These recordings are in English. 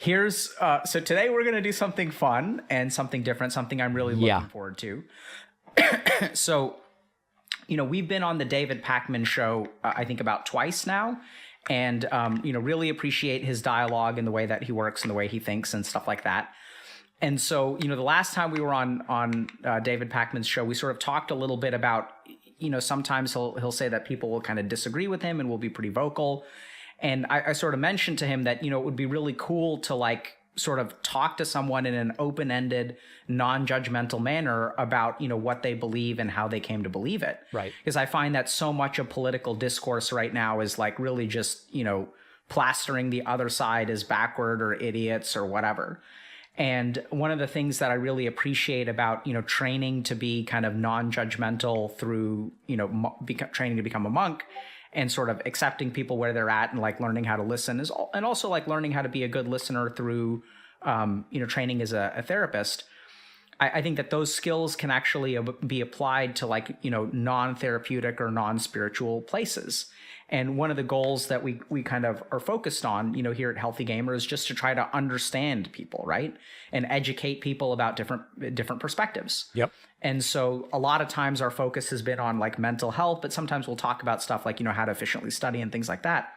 So today we're going to do something fun and something different, something I'm really looking forward to. So, we've been on the David Pakman show, I think about twice now. And, really appreciate his dialogue and the way that he works and the way he thinks and stuff like that. And so, the last time we were on David Pakman's show, we sort of talked a little bit about, sometimes he'll say that people will kind of disagree with him and will be pretty vocal. And I sort of mentioned to him that, it would be really cool to sort of talk to someone in an open-ended, non-judgmental manner about, what they believe and how they came to believe it. Right. Because I find that so much of political discourse right now is really just, plastering the other side as backward or idiots or whatever. And one of the things that I really appreciate about, training to be kind of non-judgmental through, training to become a monk and sort of accepting people where they're at and learning how to listen and also learning how to be a good listener through, training as a therapist. I think that those skills can actually be applied to non-therapeutic or non-spiritual places. And one of the goals that we kind of are focused on, here at Healthy Gamer is just to try to understand people, right? And educate people about different perspectives. Yep. And so a lot of times our focus has been on mental health, but sometimes we'll talk about stuff how to efficiently study and things like that.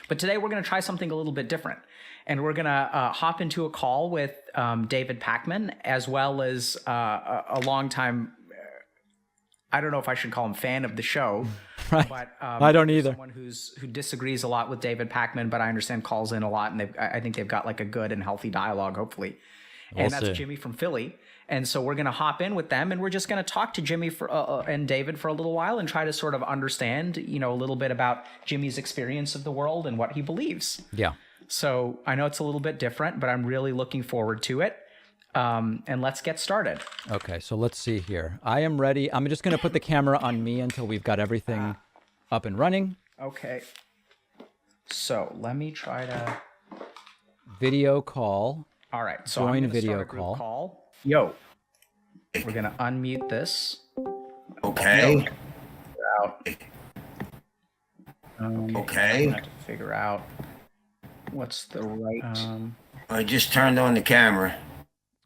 But today we're going to try something a little bit different. And we're going to hop into a call with David Pakman, as well as a longtime, I don't know if I should call him fan of the show, right. But I don't either. Someone who disagrees a lot with David Pakman, but I understand calls in a lot, and I think they've got a good and healthy dialogue, hopefully. And that's Jimmy from Philly. And so we're going to hop in with them, and we're just going to talk to Jimmy and David for a little while and try to sort of understand, a little bit about Jimmy's experience of the world and what he believes. Yeah. So I know it's a little bit different, but I'm really looking forward to it. And let's get started. Okay, so let's see here. I am ready. I'm just going to put the camera on me until we've got everything up and running. Okay. So let me try to... Video call. All right. So join I'm video start a call. Call. Yo. We're going to unmute this. Okay. Okay. I have to figure out what's the right... I just turned on the camera.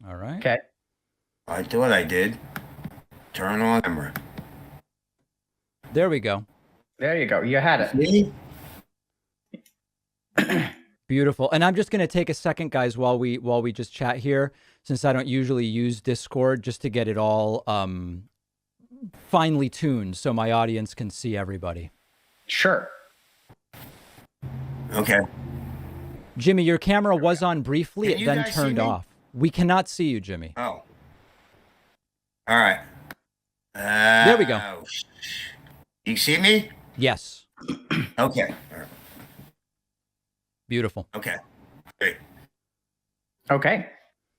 All right. Okay. I thought I did. Turn on camera. There we go. There you go. You had it. See? Beautiful. And I'm just going to take a second, guys, while we just chat here, since I don't usually use Discord, just to get it all finely tuned so my audience can see everybody. Sure. Okay. Jimmy, your camera was on briefly. Can It you then guys see turned me? off. We cannot see you, Jimmy. Oh. All right. There we go. You see me? Yes. Okay. All right. Beautiful. Okay. Great. Okay.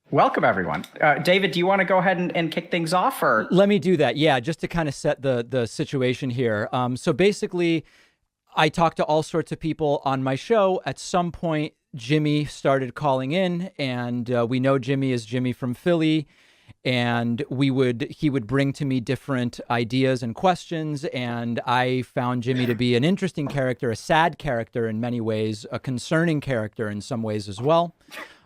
Welcome, everyone. David, do you want to go ahead and kick things off? Or Let me do that. Yeah, just to kind of set the situation here. So basically, I talked to all sorts of people on my show. At some point, Jimmy started calling in, and we know Jimmy is Jimmy from Philly, and he would bring to me different ideas and questions, and I found Jimmy to be an interesting character, a sad character in many ways, a concerning character in some ways as well.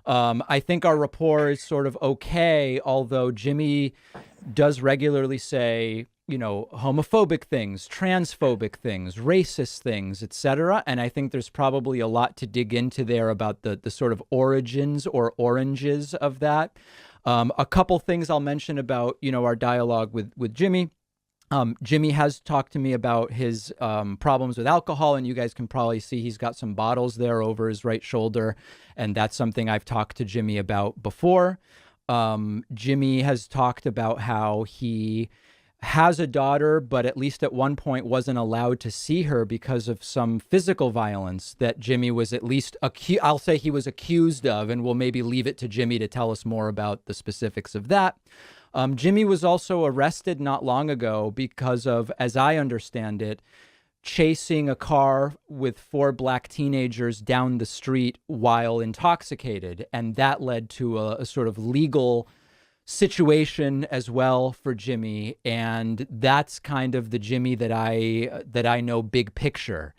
I think our rapport is sort of okay, although Jimmy does regularly say, homophobic things, transphobic things, racist things, etc. And I think there's probably a lot to dig into there about the sort of origins or oranges of that. A couple things I'll mention about, our dialogue with Jimmy. Jimmy has talked to me about his problems with alcohol, and you guys can probably see he's got some bottles there over his right shoulder, and that's something I've talked to Jimmy about before. Jimmy has talked about how he has a daughter, but at least at one point wasn't allowed to see her because of some physical violence that Jimmy was at least I'll say he was accused of, and we'll maybe leave it to Jimmy to tell us more about the specifics of that. Jimmy was also arrested not long ago because of, as I understand it, chasing a car with 4 black teenagers down the street while intoxicated. And that led to a sort of legal situation as well for Jimmy. And that's kind of the Jimmy that I know big picture.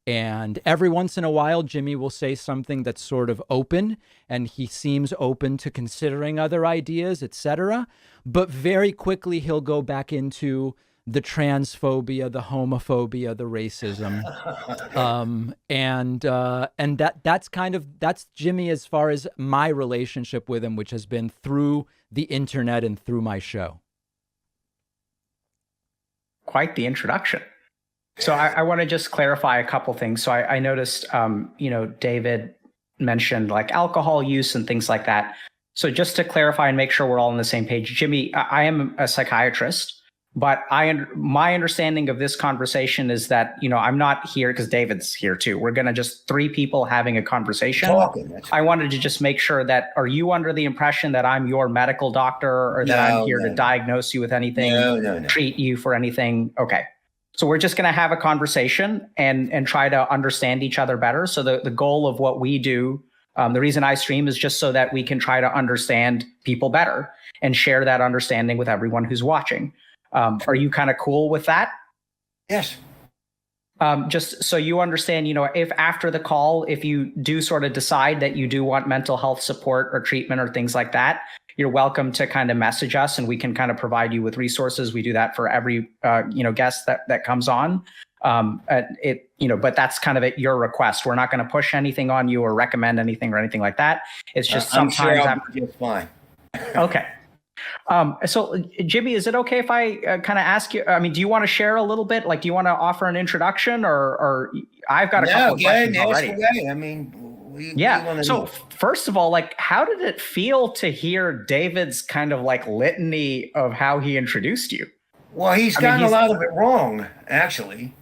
And every once in a while, Jimmy will say something that's sort of open, and he seems open to considering other ideas, etc. But very quickly, he'll go back into the transphobia, the homophobia, the racism, and that's Jimmy as far as my relationship with him, which has been through the internet and through my show. Quite the introduction. So I want to just clarify a couple things. So I noticed, David mentioned like alcohol use and things like that. So just to clarify and make sure we're all on the same page, Jimmy, I am a psychiatrist, but my understanding of this conversation is that, I'm not here because David's here too. We're going to just three people having a conversation. I wanted to just make sure that, are you under the impression that I'm your medical doctor or that I'm here to diagnose you with anything, treat you for anything? Okay. So we're just going to have a conversation and try to understand each other better. So the goal of what we do, the reason I stream is just so that we can try to understand people better and share that understanding with everyone who's watching. Are you kind of cool with that? Yes. Just so you understand, if after the call, if you do sort of decide that you do want mental health support or treatment or things like that, you're welcome to kind of message us and we can kind of provide you with resources. We do that for every, guest that comes on. But that's kind of at your request. We're not going to push anything on you or recommend anything or anything like that. It's just sometimes I'm sure I'll be just fine. Okay. So Jimmy, is it okay if I kind of ask you, do you want to share a little bit? Like, do you want to offer an introduction or I've got a couple of questions already. So first of all, like, how did it feel to hear David's kind of like litany of how he introduced you? Well, he's gotten a lot of it wrong, actually.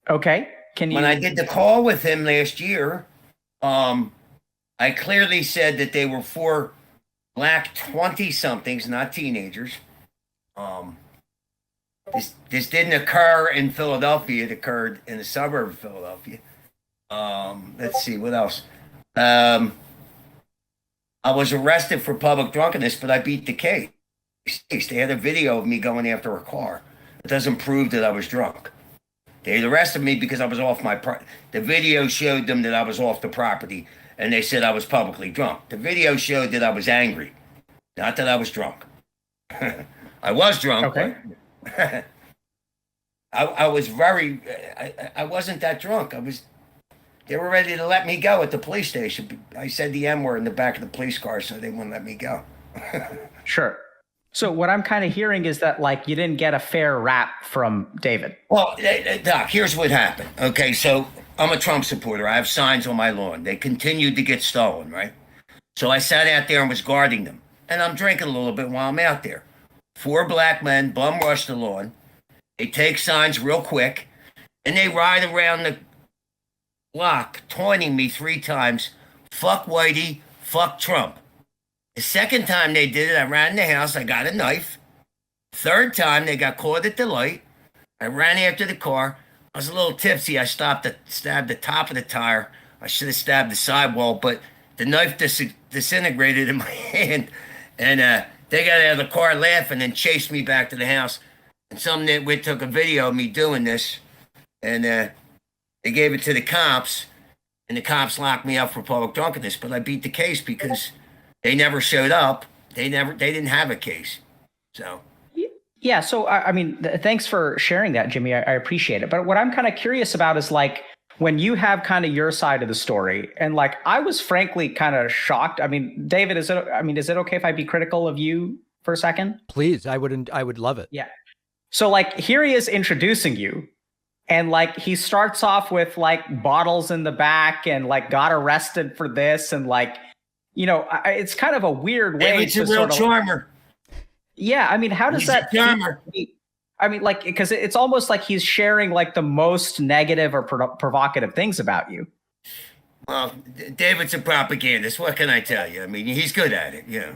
Okay. When I did the call with him last year, I clearly said that they were four Black 20-somethings, not teenagers. This didn't occur in Philadelphia. It occurred in the suburb of Philadelphia. Let's see, what else? I was arrested for public drunkenness, but I beat the case. They had a video of me going after a car. It doesn't prove that I was drunk. They arrested me because I was off my the video showed them that I was off the property, and they said I was publicly drunk. The video showed that I was angry, not that I was drunk. I was drunk. Okay. But I was I wasn't that drunk. They were ready to let me go at the police station. I said the M word in the back of the police car, so they wouldn't let me go. Sure. So what I'm kind of hearing is that, like, you didn't get a fair rap from David. Well, Doc, here's what happened. Okay, so I'm a Trump supporter. I have signs on my lawn. They continued to get stolen, right? So I sat out there and was guarding them. And I'm drinking a little bit while I'm out there. 4 black men bum rush the lawn. They take signs real quick. And they ride around the block, taunting me 3 times. Fuck Whitey, fuck Trump. The second time they did it, I ran in the house. I got a knife. Third time, they got caught at the light. I ran after the car. I was a little tipsy. I stopped to stab the top of the tire. I should have stabbed the sidewall, but the knife disintegrated in my hand. And they got out of the car laughing and chased me back to the house. And some nitwit took a video of me doing this. And they gave it to the cops. And the cops locked me up for public drunkenness. But I beat the case because they never showed up. They didn't have a case. So. Yeah. So, thanks for sharing that, Jimmy. I appreciate it. But what I'm kind of curious about is, like, when you have kind of your side of the story, and like, I was frankly kind of shocked. I mean, David, is it okay if I be critical of you for a second? Please. I would love it. Yeah. So, like, here he is introducing you. And like, he starts off with like bottles in the back and like got arrested for this. And like, it's kind of a weird way. It's a real charmer. Yeah, I mean, how does that? I mean, like, because it's almost like he's sharing like the most negative or provocative things about you. Well, David's a propagandist. What can I tell you? I mean, he's good at it. Yeah.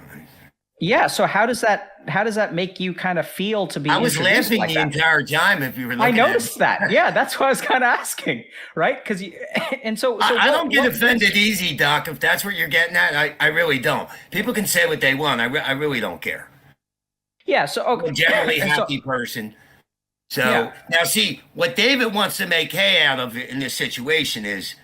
Yeah. So how does that make you kind of feel to be? I was laughing like the entire time. If you were looking, I noticed that. Yeah, that's what I was kind of asking, right? Because I don't get offended easy, Doc. If that's what you're getting at, I really don't. People can say what they want. I really don't care. Yeah. So okay. I'm a generally happy person. So Yeah. now, see, what David wants to make hay out of it in this situation is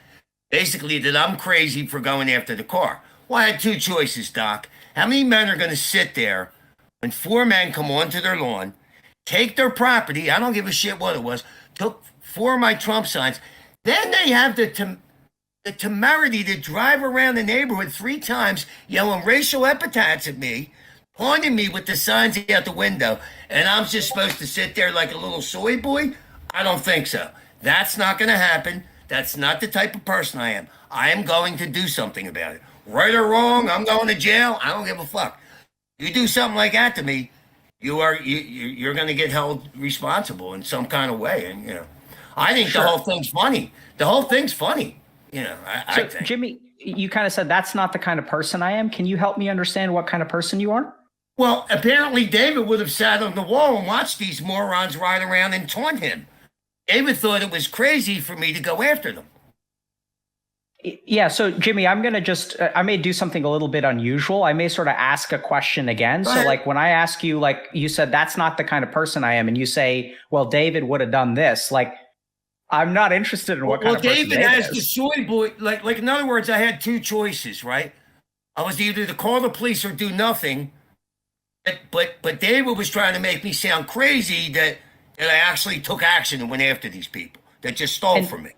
basically that I'm crazy for going after the car. Well, I had two choices, Doc. How many men are going to sit there when four men come onto their lawn, take their property? I don't give a shit what it was. Took four of my Trump signs. Then they have the temerity to drive around the neighborhood 3 times, yelling racial epithets at me, pointing me with the signs out the window, and I'm just supposed to sit there like a little soy boy? I don't think so. That's not going to happen. That's not the type of person I am. I am going to do something about it. Right or wrong, I'm going to jail. I don't give a fuck. You do something like that to me, you're going to get held responsible in some kind of way. And I think Sure. the whole thing's funny. The whole thing's funny. I So, think. Jimmy, you kind of said that's not the kind of person I am. Can you help me understand what kind of person you are? Well, apparently David would have sat on the wall and watched these morons ride around and taunt him. David thought it was crazy for me to go after them. Yeah. So, Jimmy, I'm going to I may do something a little bit unusual. I may sort of ask a question again. So, ahead. like when I ask you, like you said, that's not the kind of person I am. And you say, well, David would have done this. Like, I'm not interested in what kind of person David David has is. the soy boy. Like in other words, I had two choices, right? I was either to call the police or do nothing. But David was trying to make me sound crazy that I actually took action and went after these people that just stole from me.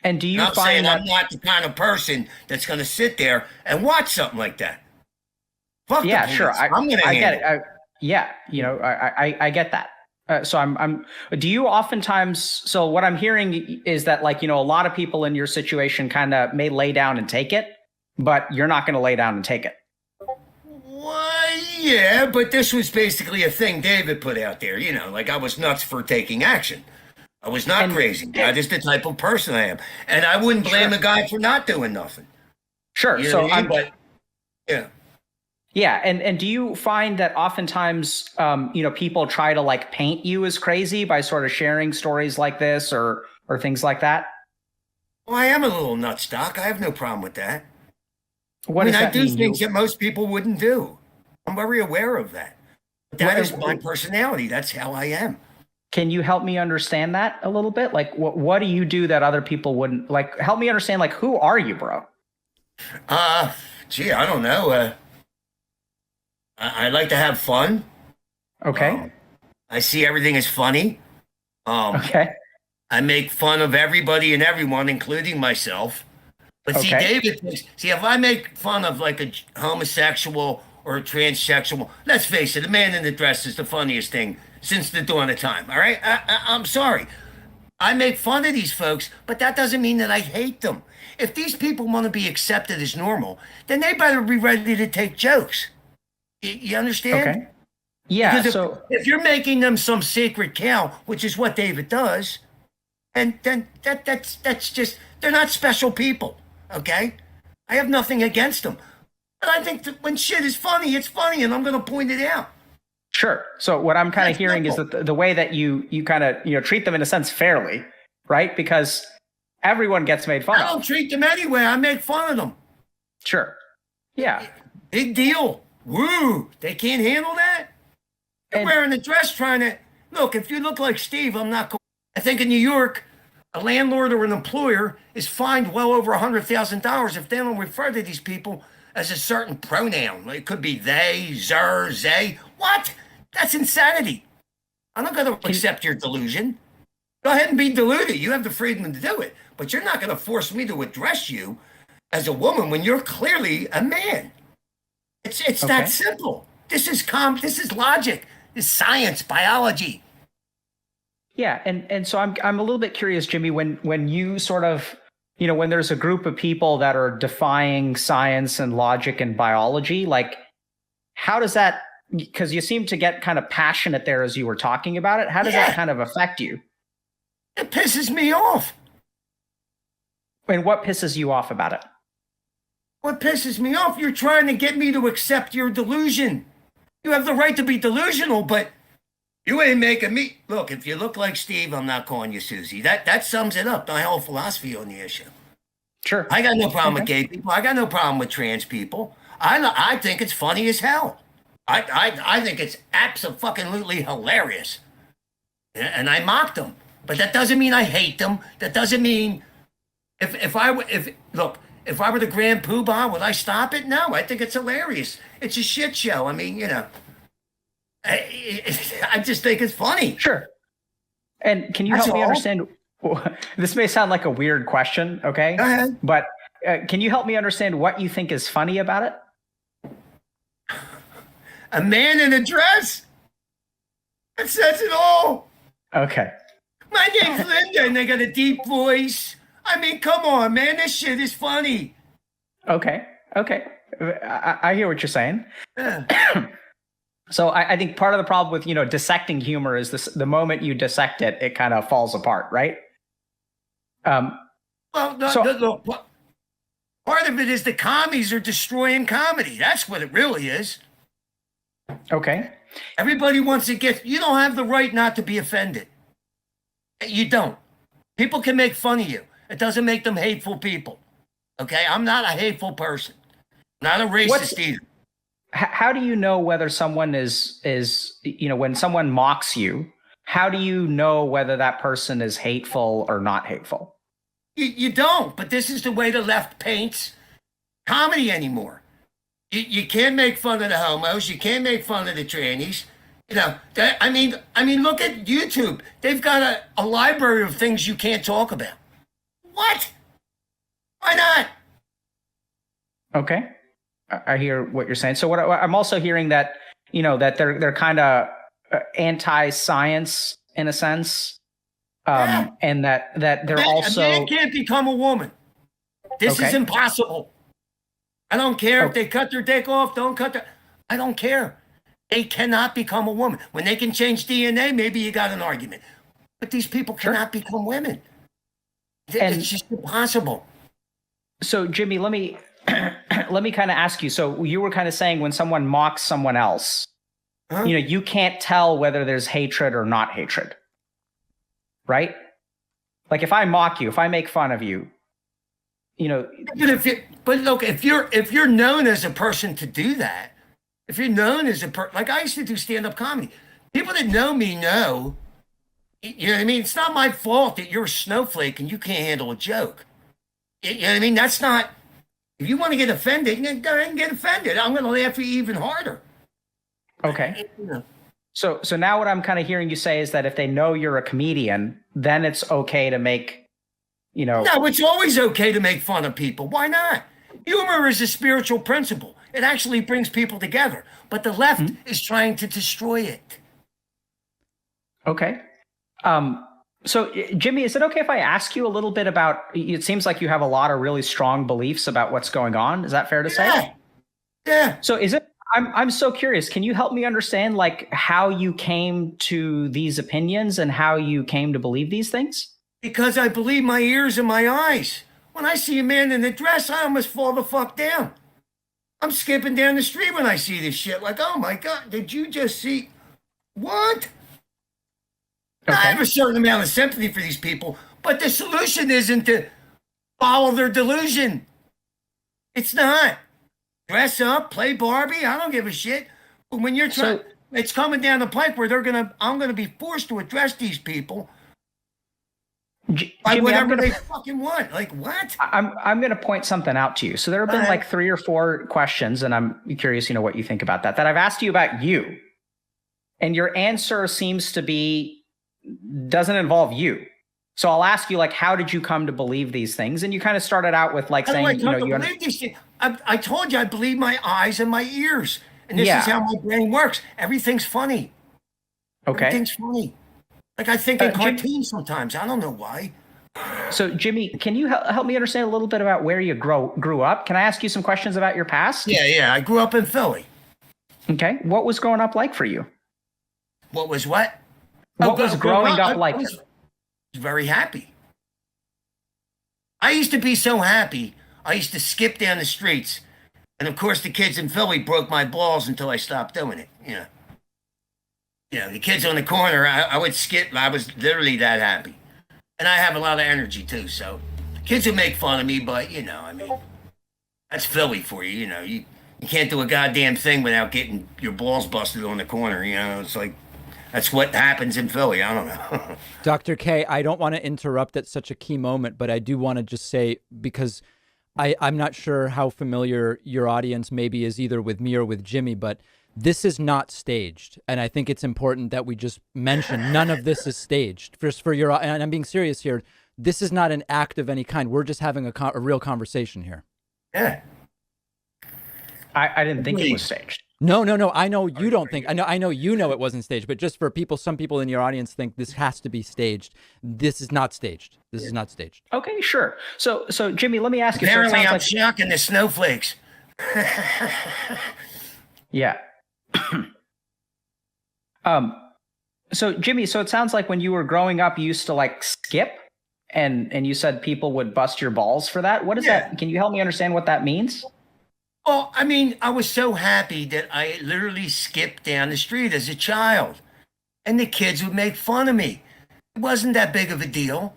And do you And I'm find saying that? I'm not the kind of person that's going to sit there and watch something like that. Fuck the Yeah, police. sure. I'm going to I handle get it. it. Yeah, I get that. So do you oftentimes, so what I'm hearing is that like, a lot of people in your situation kind of may lay down and take it, but you're not going to lay down and take it. Well, yeah, but this was basically a thing David put out there. Like I was nuts for taking action. I was not crazy. That is the type of person I am. And I wouldn't blame a guy for not doing nothing. Sure. You know So what I mean? But yeah. yeah. And do you find that oftentimes, people try to like paint you as crazy by sort of sharing stories like this or things like that? Well, I am a little nuts, Doc. I have no problem with that. What I mean, does I that do mean? things that most people wouldn't do. I'm very aware of that. That What- is my personality. That's how I am. Can you help me understand that a little bit? Like, what do you do that other people wouldn't? Like, help me understand. Like, who are you, bro? Gee, I don't know. I like to have fun. Okay. I see everything as funny. Okay. I make fun of everybody and everyone, including myself. But see, Okay. David thinks, if I make fun of like a homosexual or a transsexual, let's face it, a man in a dress is the funniest thing since the dawn of time. All right? I'm sorry. I make fun of these folks, but that doesn't mean that I hate them. If these people want to be accepted as normal, then they better be ready to take jokes. You understand? Okay. Yeah. Because So if you're making them some sacred cow, which is what David does, and then that's just, they're not special people. Okay, I have nothing against them, but I think that when shit is funny, it's funny, and I'm going to point it out. sure. So what I'm kind of That's hearing is simple. that the way that you kind of treat them in a sense fairly, right? Because everyone gets made fun I don't of. treat them anyway. I make fun of them. Sure. Yeah. Big deal. Woo! They can't handle that. They're And- wearing a dress, trying to look. If you look like Steve, I'm not. I think in New York, a landlord or an employer is fined well over $100,000 if they don't refer to these people as a certain pronoun. It could be they, zer, they. What? That's insanity. I'm not going to accept your delusion. Go ahead and be deluded. You have the freedom to do it. But you're not going to force me to address you as a woman when you're clearly a man. It's Okay. that simple. This is logic. This is science, biology. Yeah, and so I'm a little bit curious, Jimmy, when you sort of, when there's a group of people that are defying science and logic and biology, like how does that, because you seem to get kind of passionate there as you were talking about it, how does Yeah. that kind of affect you? It pisses me off. And what pisses you off about it? What pisses me off? You're trying to get me to accept your delusion. You have the right to be delusional, but you ain't making me. Look, if you look like Steve, I'm not calling you Susie. That sums it up, my whole philosophy on the issue. Sure. I got no problem with gay people. I got no problem with trans people. I think it's funny as hell. I think it's absolutely hilarious. and I mocked them. But that doesn't mean I hate them. That doesn't mean if I were the Grand Poobah, would I stop it? No, I think it's hilarious. It's a shit show. I mean, I just think it's funny. Sure. And can you help me understand? This may sound like a weird question, okay? Go ahead. But can you help me understand what you think is funny about it? A man in a dress? That says it all. Okay. My name's Linda, and they got a deep voice. I mean, come on, man. This shit is funny. Okay. I hear what you're saying. Yeah. So I think part of the problem with, dissecting humor is the moment you dissect it, it kind of falls apart, right? Well, look, part of it is the commies are destroying comedy. That's what it really is. Okay. Everybody wants to you don't have the right not to be offended. You don't. People can make fun of you. It doesn't make them hateful people. Okay? I'm not a hateful person. Not a racist either. How do you know whether someone is when someone mocks you, how do you know whether that person is hateful or not hateful? You don't, but this is the way the left paints comedy anymore. You can't make fun of the homos. You can't make fun of the trannies. I mean, look at YouTube. They've got a library of things you can't talk about. What? Why not? Okay. I hear what you're saying. So what I'm also hearing that, that they're kind of anti-science in a sense. And that they're also... A man can't become a woman. This is impossible. I don't care if they cut their dick off, don't cut their... I don't care. They cannot become a woman. When they can change DNA, maybe you got an argument. But these people cannot become women. It's just impossible. So, Jimmy, let me kind of ask you. So you were kind of saying when someone mocks someone else, you can't tell whether there's hatred or not hatred. Right? Like if I mock you, if I make fun of you, But look, if you're known as a person to do that, if you're known as like I used to do stand-up comedy, people that know me know, you know what I mean? It's not my fault that you're a snowflake and you can't handle a joke. You know what I mean? That's not, if you want to get offended, go ahead and get offended. I'm going to laugh at you even harder. Okay. So now what I'm kind of hearing you say is that if they know you're a comedian, then it's okay to make, No, it's always okay to make fun of people. Why not? Humor is a spiritual principle. It actually brings people together. But the left is trying to destroy it. Okay. So, Jimmy, is it okay if I ask you a little bit about, it seems like you have a lot of really strong beliefs about what's going on. Is that fair to say? Yeah. So I'm so curious. Can you help me understand like how you came to these opinions and how you came to believe these things? Because I believe my ears and my eyes. When I see a man in a dress, I almost fall the fuck down. I'm skipping down the street when I see this shit. Like, oh my God, did you just see? What? Okay. I have a certain amount of sympathy for these people, but the solution isn't to follow their delusion. It's not. Dress up, play Barbie, I don't give a shit. But when you're trying, it's coming down the pike where I'm gonna be forced to address these people by whatever they fucking want. Like what? I'm going to point something out to you. So there have been like 3 or 4 questions, and I'm curious, what you think about that I've asked you about you, and your answer seems to be doesn't involve you. So I'll ask you, like, how did you come to believe these things? And you kind of started out with like saying, these things? I told you I believe my eyes and my ears, and this is how my brain works. Everything's funny. Okay, everything's funny. Like I think in cartoons sometimes. I don't know why. So, Jimmy, can you help me understand a little bit about where you grew up? Can I ask you some questions about your past? Yeah. I grew up in Philly. Okay. What was growing up like for you? What was what? What was growing up like? I was very happy. I used to be so happy. I used to skip down the streets. And, of course, the kids in Philly broke my balls until I stopped doing it, the kids on the corner, I would skip. I was literally that happy. And I have a lot of energy, too. So kids would make fun of me, but, that's Philly for you, You can't do a goddamn thing without getting your balls busted on the corner, It's like, That's what happens in Philly. I don't know. Dr. K, I don't want to interrupt at such a key moment, but I do want to just say, because I'm not sure how familiar your audience maybe is either with me or with Jimmy, but this is not staged. And I think it's important that we just mention none of this is staged. First, for your, and I'm being serious here, this is not an act of any kind. We're just having a real conversation here. Yeah. I didn't think it was staged. No. I know you don't think. I know you know it wasn't staged. But just for people, some people in your audience think this has to be staged. This is not staged. This is not staged. Okay, sure. So Jimmy, let me ask you. Apparently, so I'm shocking the snowflakes. Yeah. So Jimmy, so it sounds like when you were growing up, you used to like skip, and you said people would bust your balls for that. What is that? Can you help me understand what that means? Well, I mean, I was so happy that I literally skipped down the street as a child, and the kids would make fun of me. It wasn't that big of a deal.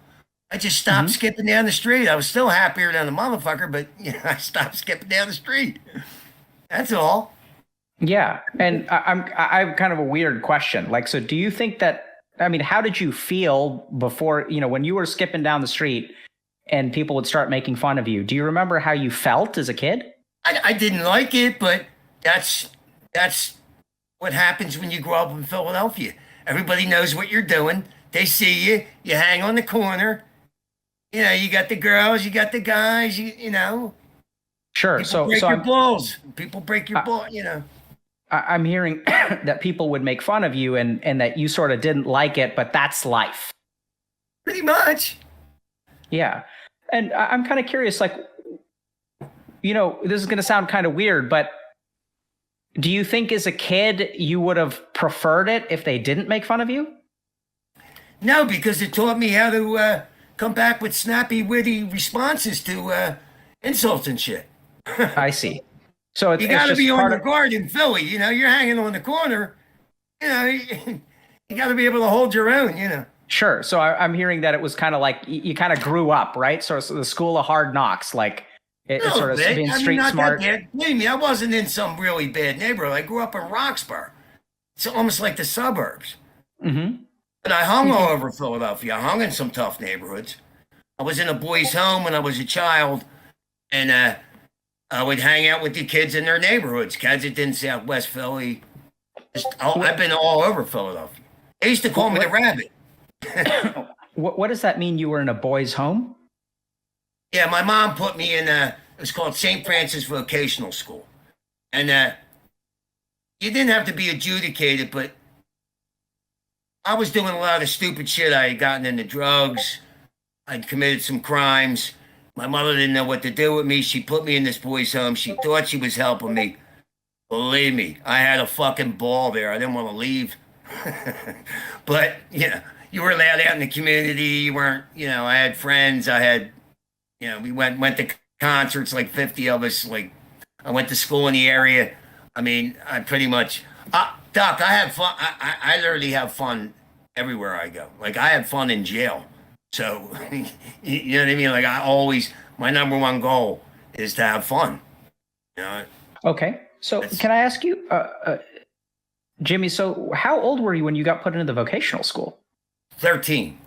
I just stopped skipping down the street. I was still happier than a motherfucker, but I stopped skipping down the street. That's all. Yeah, and I'm kind of a weird question. Like, so do you think that? I mean, how did you feel before? When you were skipping down the street and people would start making fun of you? Do you remember how you felt as a kid? I didn't like it, but that's what happens when you grow up in Philadelphia. Everybody knows what you're doing. They see you. You hang on the corner. You got the girls, you got the guys. You know. Sure. People break your balls. People break your balls. I'm hearing that people would make fun of you, and that you sort of didn't like it, but that's life. Pretty much. Yeah, and I'm kind of curious, like. This is going to sound kind of weird, but do you think as a kid you would have preferred it if they didn't make fun of you? No, because it taught me how to come back with snappy, witty responses to insults and shit. I see. So you got to be on your guard in Philly. You're hanging on the corner. You got to be able to hold your own. Sure. So I'm hearing that it was kind of like you kind of grew up, right? So the school of hard knocks, like. It's sort of being street smart. Believe me, I wasn't in some really bad neighborhood. I grew up in Roxborough. It's almost like the suburbs. Mm-hmm. But I hung all over Philadelphia. I hung in some tough neighborhoods. I was in a boys' home when I was a child, and I would hang out with the kids in their neighborhoods. Kensington, Southwest Philly. I've been all over Philadelphia. They used to call me the rabbit. What does that mean? You were in a boys' home? Yeah, my mom put me in it was called St. Francis Vocational School. And you didn't have to be adjudicated, but I was doing a lot of stupid shit. I had gotten into drugs. I'd committed some crimes. My mother didn't know what to do with me. She put me in this boys' home. She thought she was helping me. Believe me, I had a fucking ball there. I didn't want to leave. But, you were allowed out in the community. You weren't, I had friends. I had... we went to concerts, like 50 of us. Like, I went to school in the area. I mean, I pretty much, Doc, I have fun. I literally have fun everywhere I go. Like, I have fun in jail. So, you know what I mean? Like, my number one goal is to have fun. Okay. So can I ask you, Jimmy, so how old were you when you got put into the vocational school? 13.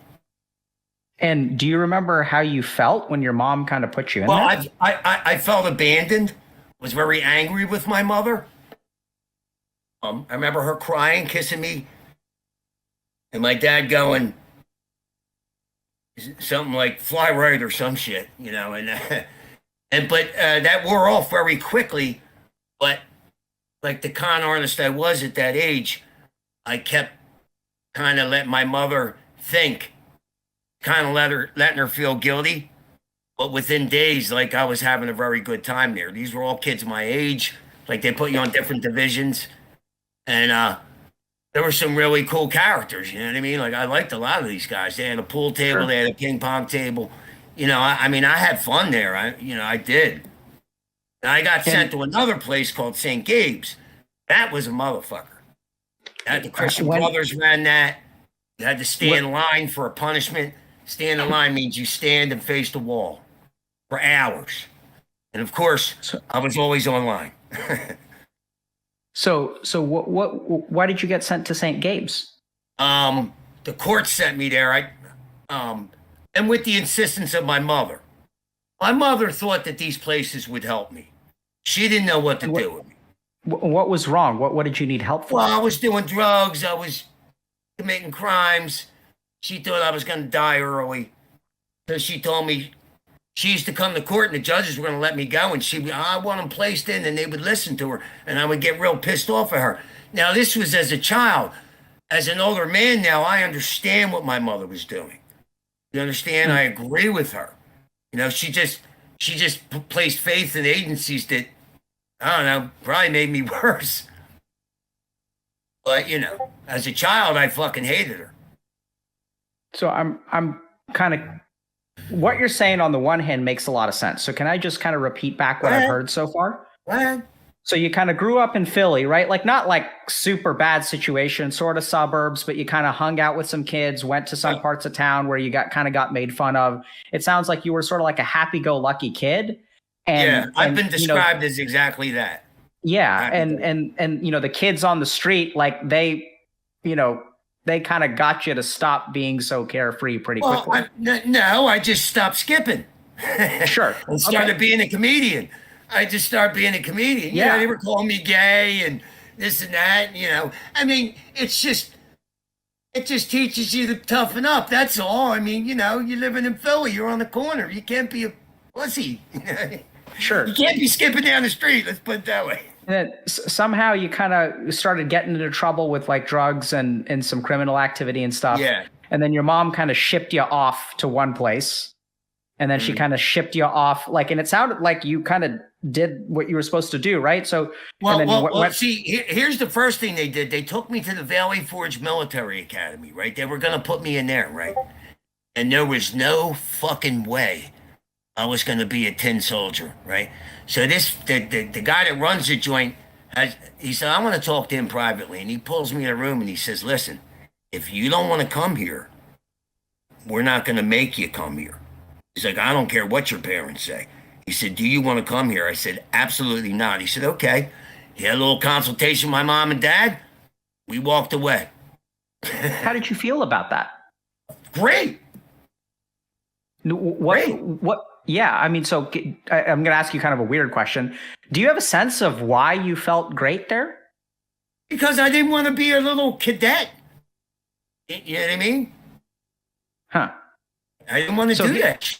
And do you remember how you felt when your mom kind of put you in there? Well, I felt abandoned, was very angry with my mother. I remember her crying, kissing me, and my dad going something like "fly right" or some shit, but that wore off very quickly. But like the con artist I was at that age, I kept kind of letting my mother think. Kind of letting her feel guilty, but within days, like I was having a very good time there. These were all kids my age. Like they put you on different divisions, and there were some really cool characters. You know what I mean? Like I liked a lot of these guys. They had a pool table, Sure. They had a ping pong table. I mean, I had fun there. I did. And I got sent to another place called St. Gabe's. That was a motherfucker. The Christian Brothers ran that. You had to stay in line for a punishment. Stand in line means you stand and face the wall for hours. And of course, I was always online. So why did you get sent to St. Gabe's? The court sent me there. And with the insistence of my mother. My mother thought that these places would help me. She didn't know what to do with me. What was wrong? What did you need help for? Well, I was doing drugs. I was committing crimes. She thought I was going to die early. So she told me she used to come to court and the judges were going to let me go. And I want them placed in and they would listen to her. And I would get real pissed off at her. Now, this was as a child. As an older man now, I understand what my mother was doing. You understand? I agree with her. You know, she just placed faith in agencies that, I don't know, probably made me worse. But, you know, as a child, I fucking hated her. So I'm kind of, what you're saying on the one hand makes a lot of sense. So can I just kind of repeat back what I've heard so far? What? So you kind of grew up in Philly, right? Like not like super bad situation, sort of suburbs, but you kind of hung out with some kids, went to some parts of town where you got made fun of. It sounds like you were sort of like a happy-go-lucky kid. And, I've been described as exactly that. Yeah, and you know, the kids on the street, like they kind of got you to stop being so carefree pretty quickly. No, I just stopped skipping. Sure. And started being a comedian. I just started being a comedian. Yeah. You know, they were calling me gay and this and that, you know. I mean, it just teaches you to toughen up. That's all. I mean, you know, you're living in Philly. You're on the corner. You can't be a pussy. Sure. You can't be skipping down the street. Let's put it that way. And then somehow you kind of started getting into trouble with like drugs and some criminal activity and stuff. Yeah. And then your mom kind of shipped you off to one place. And then she kind of shipped you off, like, and it sounded like you kind of did what you were supposed to do, right? So, see, here's the first thing they did. They took me to the Valley Forge Military Academy, right? They were going to put me in there, right? And there was no fucking way I was going to be a tin soldier, right? So the guy that runs the joint, he said, I want to talk to him privately. And he pulls me in a room and he says, listen, if you don't want to come here, we're not going to make you come here. He's like, I don't care what your parents say. He said, do you want to come here? I said, absolutely not. He said, okay. He had a little consultation with my mom and dad. We walked away. How did you feel about that? Great. What? Yeah, I mean, so I'm going to ask you kind of a weird question. Do you have a sense of why you felt great there? Because I didn't want to be a little cadet. You know what I mean? Huh. I didn't want to do that.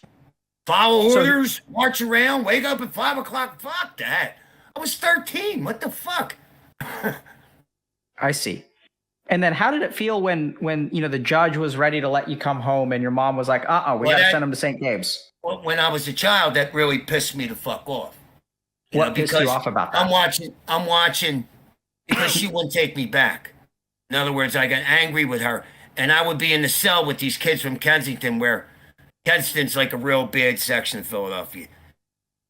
Follow orders, march around, wake up at 5 o'clock. Fuck that. I was 13. What the fuck? I see. And then how did it feel when you know the judge was ready to let you come home and your mom was like, we got to send him to St. Gabe's? When I was a child, that really pissed me the fuck off. What pissed you off about that? I'm watching because she wouldn't take me back. In other words, I got angry with her. And I would be in the cell with these kids from Kensington, where Kensington's like a real bad section of Philadelphia.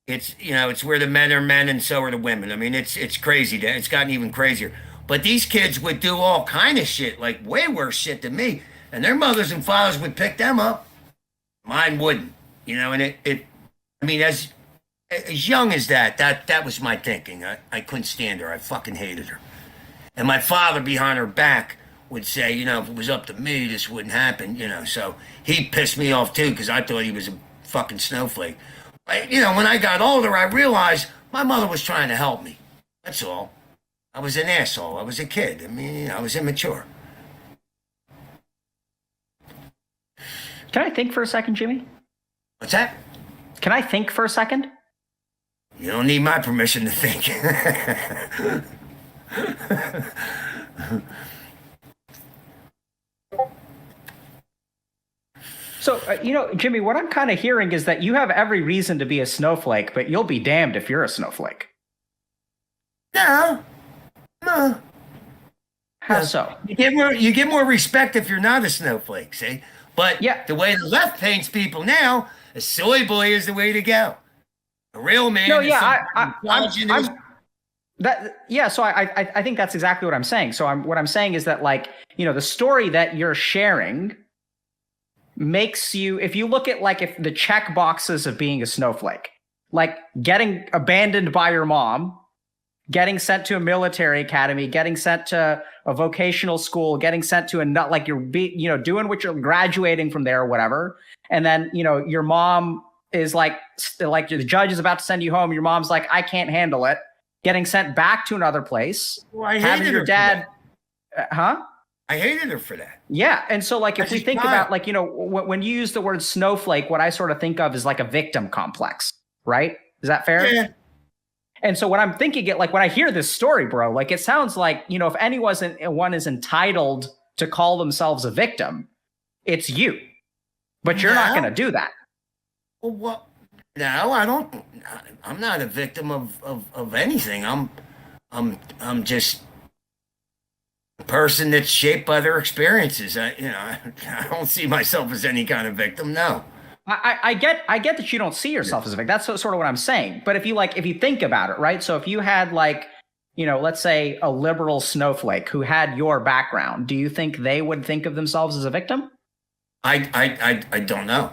It's, you know, it's where the men are men and so are the women. I mean, it's crazy. It's gotten even crazier. But these kids would do all kind of shit, like way worse shit than me. And their mothers and fathers would pick them up. Mine wouldn't, you know, and I mean, as young as that was my thinking. I couldn't stand her. I fucking hated her. And my father behind her back would say, you know, if it was up to me, this wouldn't happen, you know. So he pissed me off too because I thought he was a fucking snowflake. But, you know, when I got older, I realized my mother was trying to help me. That's all. I was an asshole. I was a kid. I mean, I was immature. Can I think for a second, Jimmy? What's that? Can I think for a second? You don't need my permission to think. So, you know, Jimmy, what I'm kind of hearing is that you have every reason to be a snowflake, but you'll be damned if you're a snowflake. No. How so? You get more respect if you're not a snowflake, see? But the way the left paints people now, a soy boy is the way to go. A real man no, is so I think that's exactly what I'm saying. So what I'm saying is that, like, you know, the story that you're sharing makes you, if you look at like if the check boxes of being a snowflake, like getting abandoned by your mom getting sent to a military academy, getting sent to a vocational school, getting sent to like you're doing what you're graduating from there or whatever. And then, your mom is like the judge is about to send you home. Your mom's like, I can't handle it. Getting sent back to another place. Well, I having hated your her dad, I hated her for that. Yeah. And so like, if we think not. about like, when you use the word snowflake, what I sort of think of is like a victim complex, right? Is that fair? Yeah. And so when I'm thinking it, like when I hear this story, bro, like it sounds like, if one is entitled to call themselves a victim, it's you, but you're not going to do that. Well, what? No, I don't. I'm not a victim of anything. I'm just a person that's shaped by their experiences. I don't see myself as any kind of victim. No. I get that you don't see yourself as a victim. That's sort of what I'm saying. But if you think about it, right? So if you had like, let's say a liberal snowflake who had your background, do you think they would think of themselves as a victim? I don't know.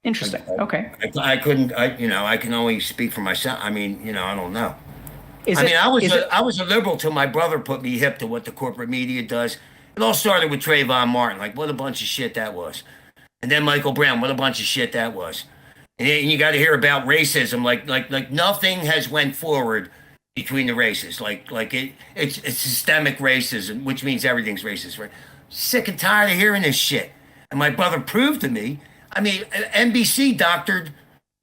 Interesting. Okay. I couldn't. I can only speak for myself. I don't know. I was a liberal till my brother put me hip to what the corporate media does. It all started with Trayvon Martin. Like, what a bunch of shit that was. And then Michael Brown, what a bunch of shit that was. And you got to hear about racism. Like nothing has went forward between the races. It's systemic racism, which means everything's racist. Right? Sick and tired of hearing this shit. And my brother proved to me. NBC doctored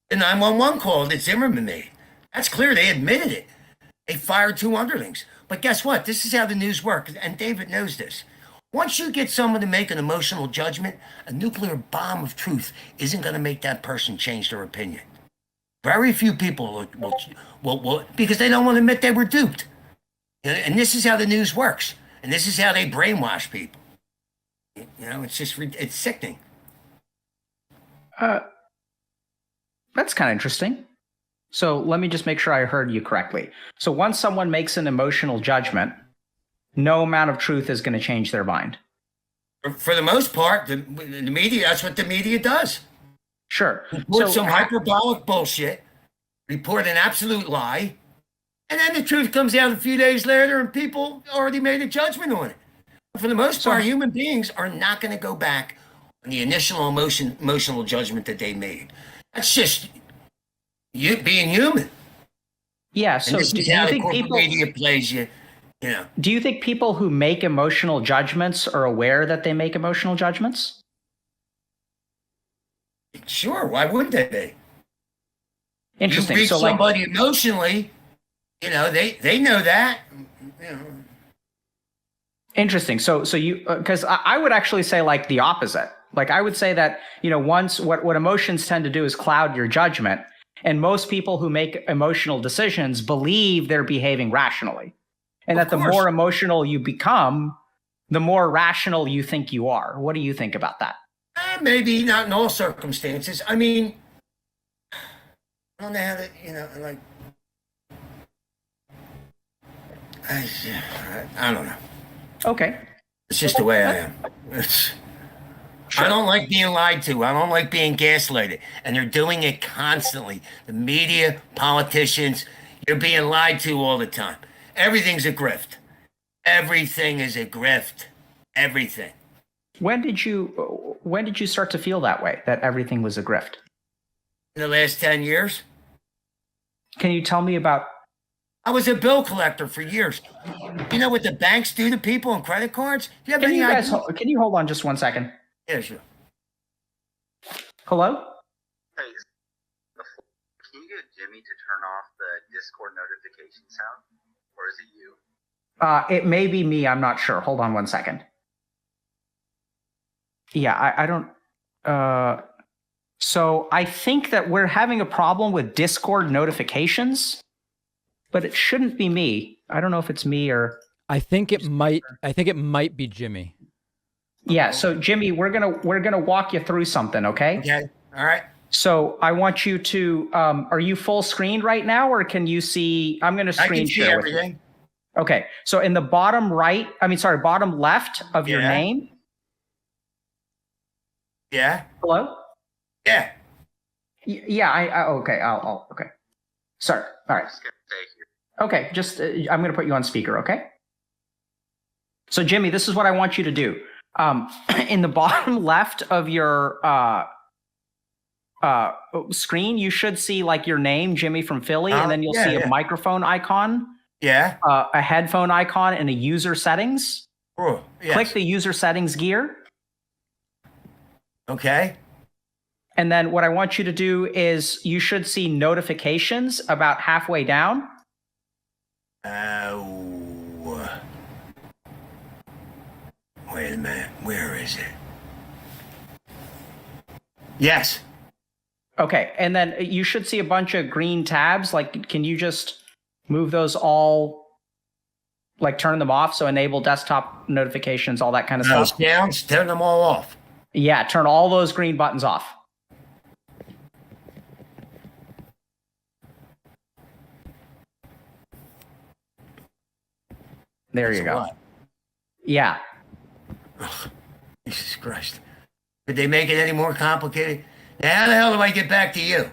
the 911 call that Zimmerman made. That's clear. They admitted it. They fired 2 underlings. But guess what? This is how the news works. And David knows this. Once you get someone to make an emotional judgment, a nuclear bomb of truth isn't going to make that person change their opinion. Very few people will because they don't want to admit they were duped. And this is how the news works. And this is how they brainwash people. It's sickening. That's kind of interesting. So let me just make sure I heard you correctly. So once someone makes an emotional judgment, no amount of truth is going to change their mind. For the most part, the media, that's what the media does. Sure. Report some hyperbolic bullshit, report an absolute lie, and then the truth comes out a few days later and people already made a judgment on it. For the most part, human beings are not going to go back on the initial emotional judgment that they made. That's just you being human. Yeah, so do you think people media plays you? Do you think people who make emotional judgments are aware that they make emotional judgments? Sure, why wouldn't they be? Interesting. You reach somebody emotionally, they know that. Interesting. So you, because I would actually say like the opposite. Like I would say that, once what emotions tend to do is cloud your judgment. And most people who make emotional decisions believe they're behaving rationally. And that the more emotional you become, the more rational you think you are. What do you think about that? Maybe not in all circumstances. I don't know how to, I don't know. Okay. It's just the way I am. Sure. I don't like being lied to. I don't like being gaslighted. And they're doing it constantly. The media, politicians, you're being lied to all the time. Everything's a grift. Everything is a grift. Everything. When did you start to feel that way, that everything was a grift? In the last 10 years. Can you tell me about... I was a bill collector for years. You know what the banks do to people on credit cards? Do you have any idea? Can you hold on just 1 second? Yeah, sure. Hello? Hey, can you get Jimmy to turn off the Discord notification sound? Or is it you? It may be me. I'm not sure. Hold on 1 second. Yeah, I don't... So I think that we're having a problem with Discord notifications, but it shouldn't be me. I don't know if it's me or... I think it might be Jimmy. Yeah, so Jimmy, we're gonna walk you through something, okay? Okay. All right. So I want you to are you full screen right now, or can you see? I'm gonna screen share everything. Okay. So in the bottom bottom left of your name. Yeah. Hello? Yeah. Yeah, okay. I'll okay. Sorry. All right. Okay, just I'm going to put you on speaker, okay? So, Jimmy, this is what I want you to do. In the bottom left of your screen, you should see like your name, Jimmy from Philly, and then you'll see a microphone icon, a headphone icon, and a user settings. Oh, yes. Click the user settings gear. Okay. And then what I want you to do is you should see notifications about halfway down. Wait a minute. Where is it? Yes. Okay. And then you should see a bunch of green tabs. Like, can you just move those all, like turn them off? So enable desktop notifications, all that kind of stuff. Sounds, turn them all off. Yeah. Turn all those green buttons off. There you go. Lot. Yeah. Ugh, Jesus Christ. Did they make it any more complicated? Now, how the hell do I get back to you?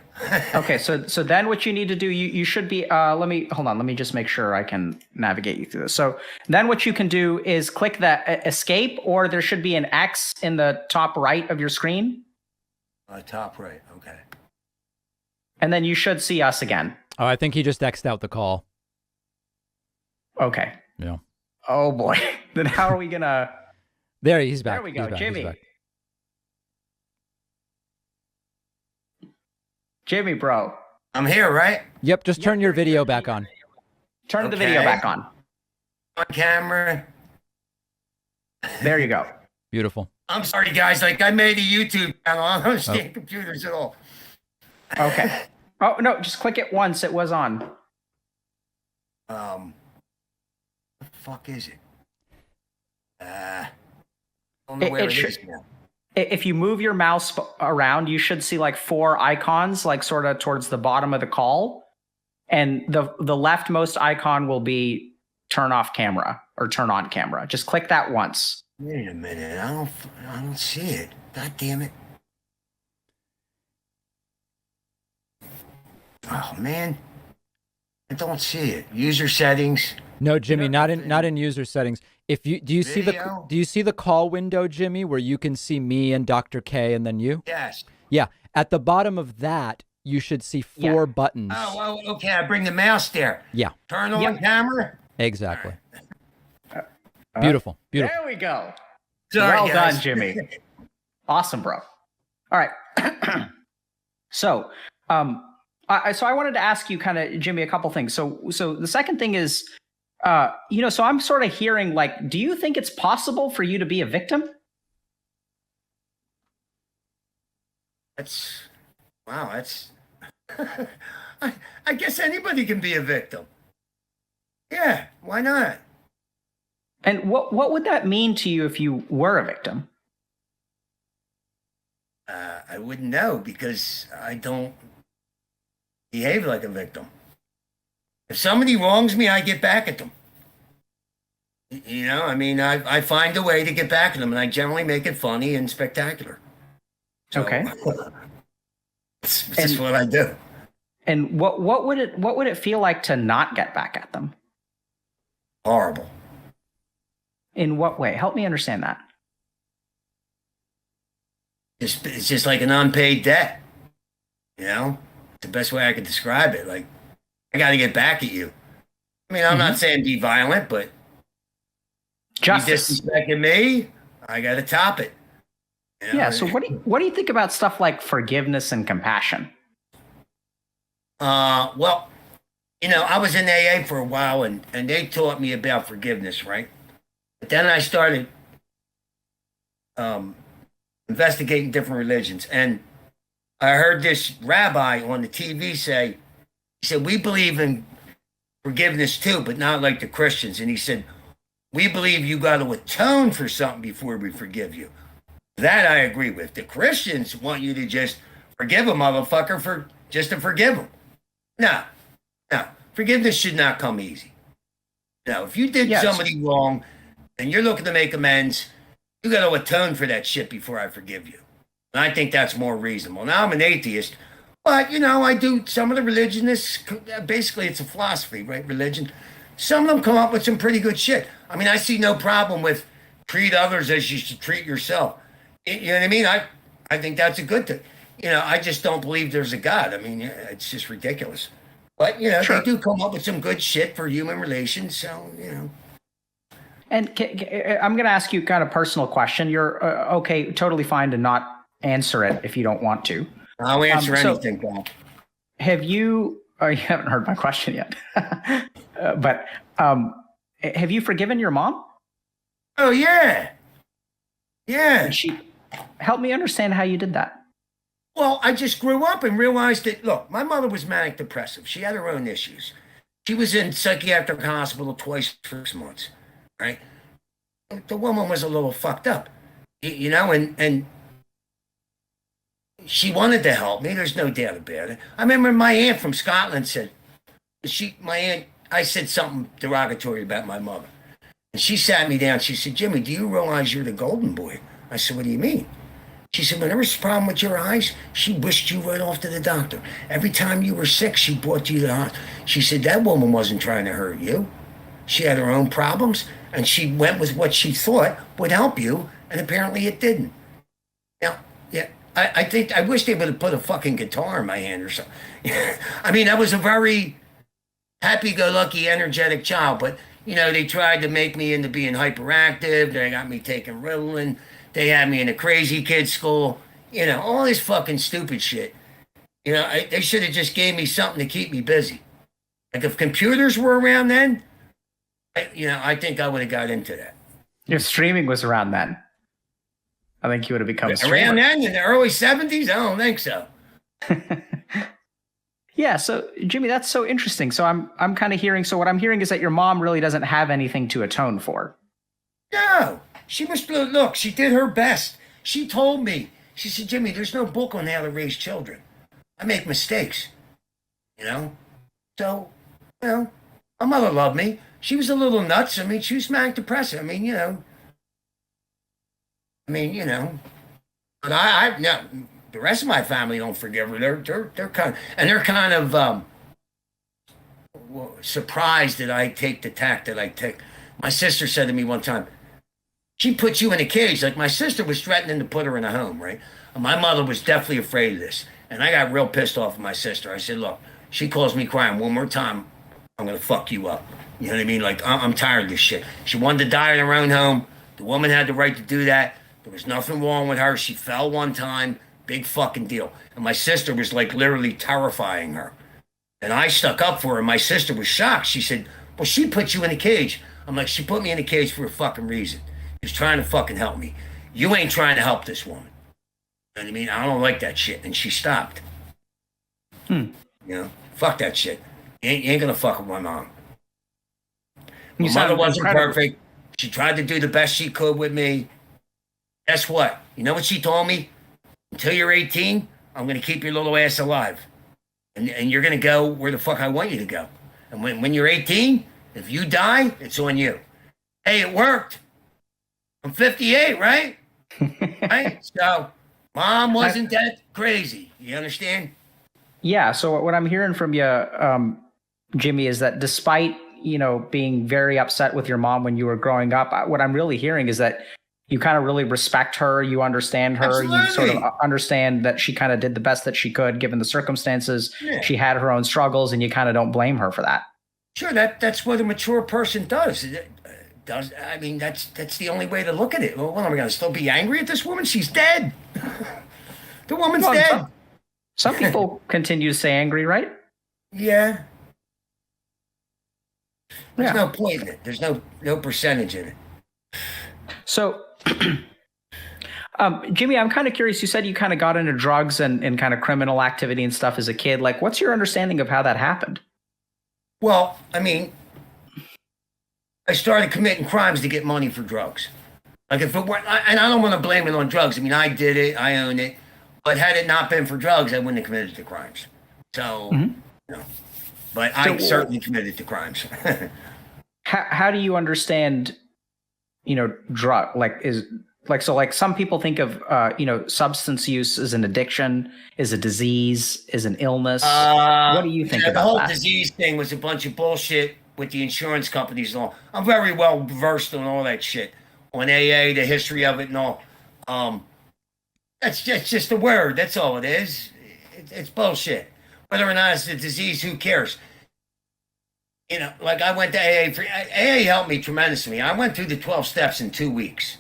Okay, so then what you need to do, you should be, let me just make sure I can navigate you through this. So then what you can do is click the escape, or there should be an X in the top right of your screen. Top right, okay. And then you should see us again. Oh, I think he just X'd out the call. Okay. Yeah. Oh boy. Then how are we gonna... There, he's back. There we go, Jimmy. Jimmy, bro. I'm here, right? Yep, just turn your video back on. Turn the video back on. On camera. There you go. Beautiful. I'm sorry, guys. Like, I made a YouTube channel. I don't understand computers at all. Okay. Oh, no, just click it once. It was on. What the fuck is it? I don't know where it is now. If you move your mouse around, you should see like 4 icons, like sort of towards the bottom of the call. And the leftmost icon will be turn off camera or turn on camera. Just click that once. Wait a minute. I don't see it. God damn it. Oh, man. I don't see it. User settings. No, Jimmy, not in user settings. If you do you see the call window, Jimmy, where you can see me and Dr. K and then you? Yes. Yeah. At the bottom of that, you should see 4 buttons. Oh, okay. I bring the mouse there. Yeah. Turn on camera. Exactly. Beautiful. Beautiful. There we go. Sorry, well guys. done, Jimmy. Awesome, bro. All right. So, I wanted to ask you kind of, Jimmy, a couple things. So the second thing is, so I'm sort of hearing like, do you think it's possible for you to be a victim? That's I guess anybody can be a victim. Yeah, why not? And what would that mean to you if you were a victim? I wouldn't know because I don't behave like a victim. If somebody wrongs me, I get back at them. You know, I mean, I find a way to get back at them, and I generally make it funny and spectacular. So, Okay. It's just what I do. And what would it feel like to not get back at them? Horrible. In what way? Help me understand that. It's just like an unpaid debt. You know, the best way I could describe it. Like, I got to get back at you. I mean, I'm not saying be violent, but justice. You disrespecting me, I got to top it. You know? Yeah. So what do you think about stuff like forgiveness and compassion? Well, you know, I was in AA for a while, and they taught me about forgiveness, right? But then I started investigating different religions, and I heard this rabbi on the TV say, he said, we believe in forgiveness too, but not like the Christians. And he said, we believe you got to atone for something before we forgive you. That I agree with. The Christians want you to just forgive a motherfucker just to forgive him. No. Forgiveness should not come easy. No, if you did somebody wrong and you're looking to make amends, you got to atone for that shit before I forgive you. And I think that's more reasonable. Now, I'm an atheist. But, I do some of the religionists, basically it's a philosophy, right? Religion. Some of them come up with some pretty good shit. I mean, I see no problem with treat others as you should treat yourself. You know what I mean? I think that's a good thing. I just don't believe there's a God. I mean, it's just ridiculous. But, Sure. they do come up with some good shit for human relations. So, And I'm going to ask you kind of personal question. You're okay, totally fine to not answer it if you don't want to. I'll answer so anything, Bob. Have you? Oh, you haven't heard my question yet. But have you forgiven your mom? Oh, yeah. Yeah. Did she help me understand how you did that? Well, I just grew up and realized that, look, my mother was manic depressive. She had her own issues. She was in psychiatric hospital twice for 6 months, right? The woman was a little fucked up, and she wanted to help me. There's no doubt about it. I remember my aunt from Scotland said, I said something derogatory about my mother. And she sat me down. She said, Jimmy, do you realize you're the golden boy? I said, what do you mean? She said, whenever there's a problem with your eyes, she whisked you right off to the doctor. Every time you were sick, she brought you to the hospital. She said, that woman wasn't trying to hurt you. She had her own problems, and she went with what she thought would help you, and apparently it didn't. Now, yeah, I think, I wish they would have put a fucking guitar in my hand or something. I mean, I was a very happy-go-lucky, energetic child, but, they tried to make me into being hyperactive. They got me taking Ritalin. They had me in a crazy kid school. All this fucking stupid shit. They should have just gave me something to keep me busy. Like if computers were around then, I think I would have got into that. If streaming was around then, I think you would have become a streamer. Around then, in the early 70s? I don't think so. Yeah, so Jimmy, that's so interesting. So I'm kind of hearing. So what I'm hearing is that your mom really doesn't have anything to atone for. No, she was, look, she did her best. She told me, she said, Jimmy, there's no book on how to raise children. I make mistakes, So, my mother loved me. She was a little nuts. I mean, she was manic depressive. I mean, but no, the rest of my family don't forgive her. They're kind of surprised that I take the tack that I take. My sister said to me one time, she put you in a cage. Like my sister was threatening to put her in a home, right? And my mother was definitely afraid of this. And I got real pissed off at my sister. I said, look, she calls me crying one more time, I'm going to fuck you up. You know what I mean? Like, I'm tired of this shit. She wanted to die in her own home. The woman had the right to do that. There was nothing wrong with her. She fell one time. Big fucking deal. And my sister was like literally terrifying her. And I stuck up for her. My sister was shocked. She said, well, she put you in a cage. I'm like, she put me in a cage for a fucking reason. She's trying to fucking help me. You ain't trying to help this woman. You know what I mean? I don't like that shit. And she stopped. Fuck that shit. You ain't gonna fuck with my mom. My mother wasn't perfect. She tried to do the best she could with me. Guess what? You know what she told me? Until you're 18, I'm going to keep your little ass alive. And you're going to go where the fuck I want you to go. And when you're 18, if you die, it's on you. Hey, it worked. I'm 58, right? Right? So, mom wasn't that crazy. You understand? Yeah. So what I'm hearing from you, Jimmy, is that despite, being very upset with your mom when you were growing up, what I'm really hearing is that you kind of really respect her. You understand her. Absolutely. You sort of understand that she kind of did the best that she could given the circumstances. Yeah. She had her own struggles, and you kind of don't blame her for that. Sure, that's what a mature person does. I mean, that's the only way to look at it. Well, am I going to still be angry at this woman? She's dead. The woman's dead. Some people continue to stay angry, right? Yeah. There's no point in it. There's no percentage in it. So, Jimmy, I'm kind of curious. You said you kind of got into drugs and kind of criminal activity and stuff as a kid. Like, what's your understanding of how that happened? Well, I mean, I started committing crimes to get money for drugs. Like if it weren't, and I don't want to blame it on drugs. I mean, I did it, I own it. But had it not been for drugs, I wouldn't have committed the crimes. So, But I certainly committed the crimes. How do you understand, drug? Like, Like, so like some people think of, substance use as an addiction, is a disease, is an illness. What do you think The about whole that? disease thing was a bunch of bullshit with the insurance companies and all. I'm very well versed on all that shit, on AA, the history of it and all. That's just a word. That's all it is. It's bullshit. Whether or not it's a disease, who cares? Like I went to AA. AA helped me tremendously. I went through the 12 steps in 2 weeks.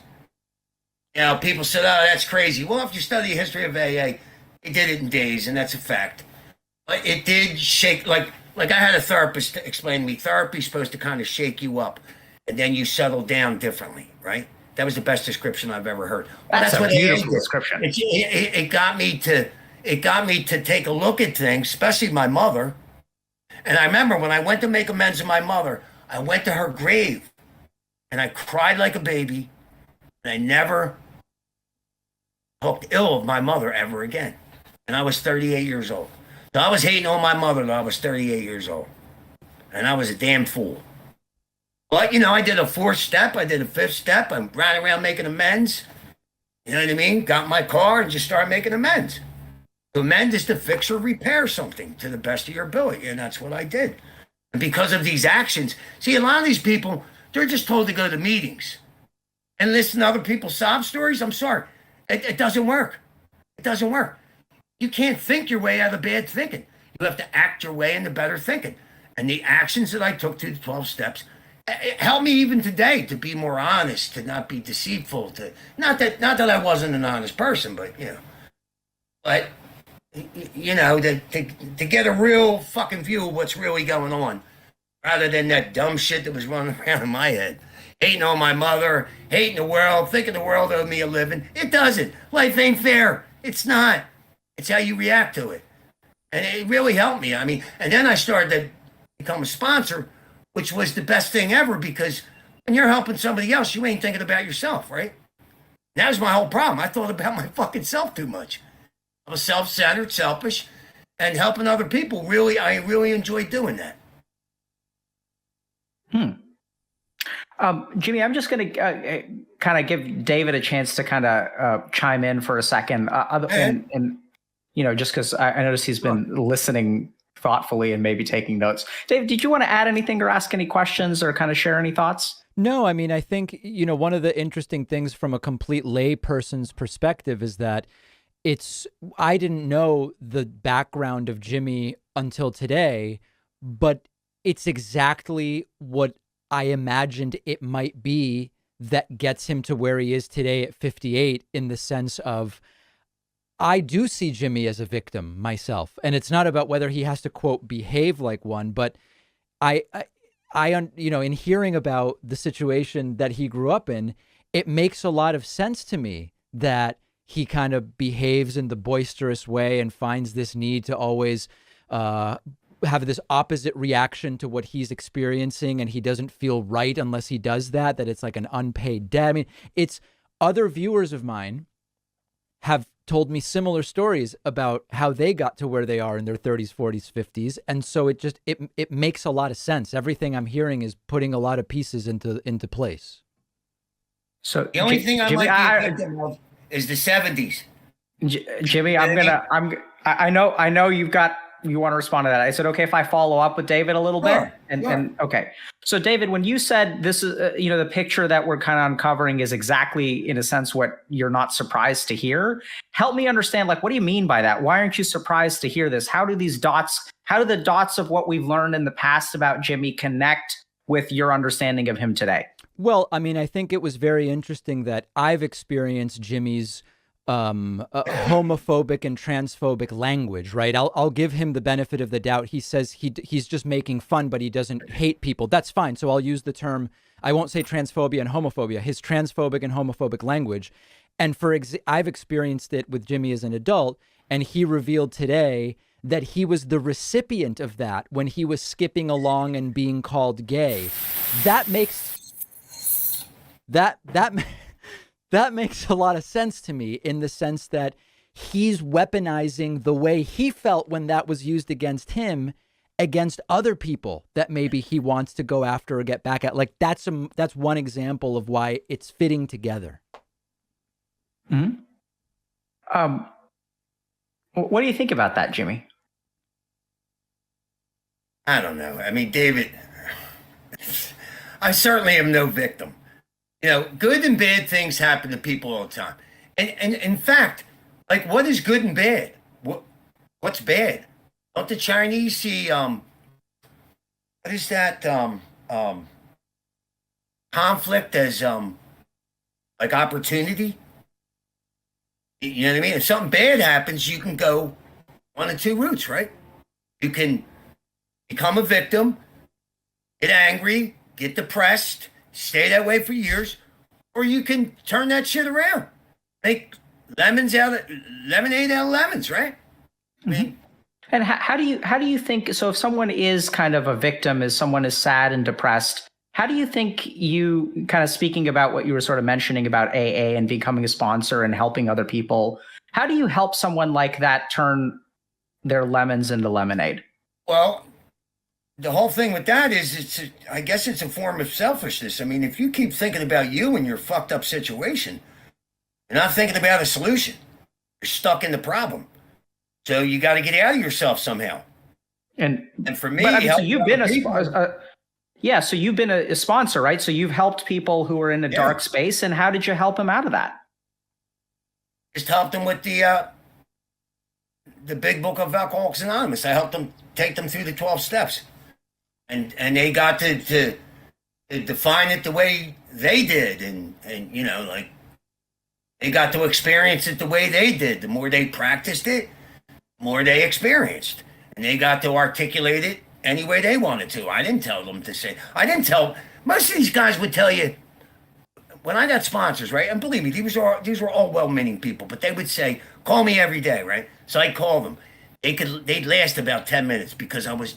People said, "Oh, that's crazy." Well, if you study the history of AA, they did it in days, and that's a fact. But it did shake. Like I had a therapist explain to me, therapy's supposed to kind of shake you up, and then you settle down differently, right? That was the best description I've ever heard. Well, That's a what beautiful AA did. description. It got me to take a look at things, especially my mother. And I remember when I went to make amends with my mother, I went to her grave, and I cried like a baby, and I never talked ill of my mother ever again. And I was 38 years old. So I was hating on my mother till I was 38 years old. And I was a damn fool. But, I did a 4th step. I did a 5th step. I ran around making amends. You know what I mean? Got in my car and just started making amends. To amend is to fix or repair something to the best of your ability. And that's what I did. And because of these actions, see, a lot of these people, they're just told to go to meetings and listen to other people's sob stories. I'm sorry. It doesn't work. It doesn't work. You can't think your way out of bad thinking. You have to act your way into better thinking. And the actions that I took through the 12 steps it helped me even today to be more honest, to not be deceitful, to not that I wasn't an honest person, but but to get a real fucking view of what's really going on, rather than that dumb shit that was running around in my head. Hating on my mother, hating the world, thinking the world owed me a living. It doesn't. Life ain't fair. It's not. It's how you react to it. And it really helped me. I mean, and then I started to become a sponsor, which was the best thing ever, because when you're helping somebody else, you ain't thinking about yourself, right? That was my whole problem. I thought about my fucking self too much. I was self-centered, selfish, and helping other people. I really enjoyed doing that. Jimmy, I'm just going to kind of give David a chance to kind of chime in for a second. Just because I noticed he's been listening thoughtfully and maybe taking notes. David, did you want to add anything or ask any questions or kind of share any thoughts? No, I mean, I think, one of the interesting things from a complete lay person's perspective is that I didn't know the background of Jimmy until today, but it's exactly what I imagined it might be that gets him to where he is today at 58, in the sense of, I do see Jimmy as a victim myself. And it's not about whether he has to, quote, behave like one, but I in hearing about the situation that he grew up in, it makes a lot of sense to me that he kind of behaves in the boisterous way and finds this need to always have this opposite reaction to what he's experiencing, and he doesn't feel right unless he does that it's like an unpaid debt. I mean, it's other viewers of mine have told me similar stories about how they got to where they are in their 30s, 40s, 50s. And so it makes a lot of sense. Everything I'm hearing is putting a lot of pieces into place. So the only thing I might be thinking of is the 70s. Jimmy, I know you want to respond to that. Is it okay if I follow up with David a little bit? And okay. So David, when you said this is, the picture that we're kind of uncovering is exactly, in a sense, what you're not surprised to hear. Help me understand, what do you mean by that? Why aren't you surprised to hear this? How do the dots of what we've learned in the past about Jimmy connect with your understanding of him today? Well, I mean, I think it was very interesting that I've experienced Jimmy's homophobic and transphobic language, right? I'll give him the benefit of the doubt. He says he's just making fun, but he doesn't hate people. That's fine. So I'll use the term, I won't say transphobia and homophobia, his transphobic and homophobic language. And I've experienced it with Jimmy as an adult, and he revealed today that he was the recipient of that when he was skipping along and being called gay. That makes a lot of sense to me, in the sense that he's weaponizing the way he felt when that was used against him, against other people that maybe he wants to go after or get back at. That's one example of why it's fitting together. Mhm. What do you think about that, Jimmy? I don't know. I mean, David, I certainly am no victim. You know, good and bad things happen to people all the time. And in fact, like, what is good and bad? What's bad? Don't the Chinese see what is that conflict as like opportunity? You know what I mean? If something bad happens, you can go one of two routes, right? You can become a victim, get angry, get depressed, stay that way for years, or you can turn that shit around. Make lemonade out of lemons, right? I mean, And how do you think, so if someone is kind of a victim, as someone is sad and depressed, how do you think you, kind of speaking about what you were sort of mentioning about AA and becoming a sponsor and helping other people, how do you help someone like that turn their lemons into lemonade? well, the whole thing with that is I guess it's a form of selfishness. I mean, if you keep thinking about you and your fucked up situation, you're not thinking about a solution. You're stuck in the problem. So you got to get out of yourself somehow. And for me, but I mean, so helping you've been other people- yeah, so you've been a sponsor, right? So you've helped people who are in a dark space, and how did you help them out of that? just helped them with the big book of Alcoholics Anonymous. I helped them take them through the 12 steps, and they got to define it the way they did, and you know, like, they got to experience it the way they did. The more they practiced it, the more they experienced, and they got to articulate it any way they wanted to. I didn't tell them to say. I didn't tell. Most of these guys would tell you when I got sponsors, right? And believe me, these were all well-meaning people, but they would say, "Call me every day," right? So I'd call them. They'd last about 10 minutes because I was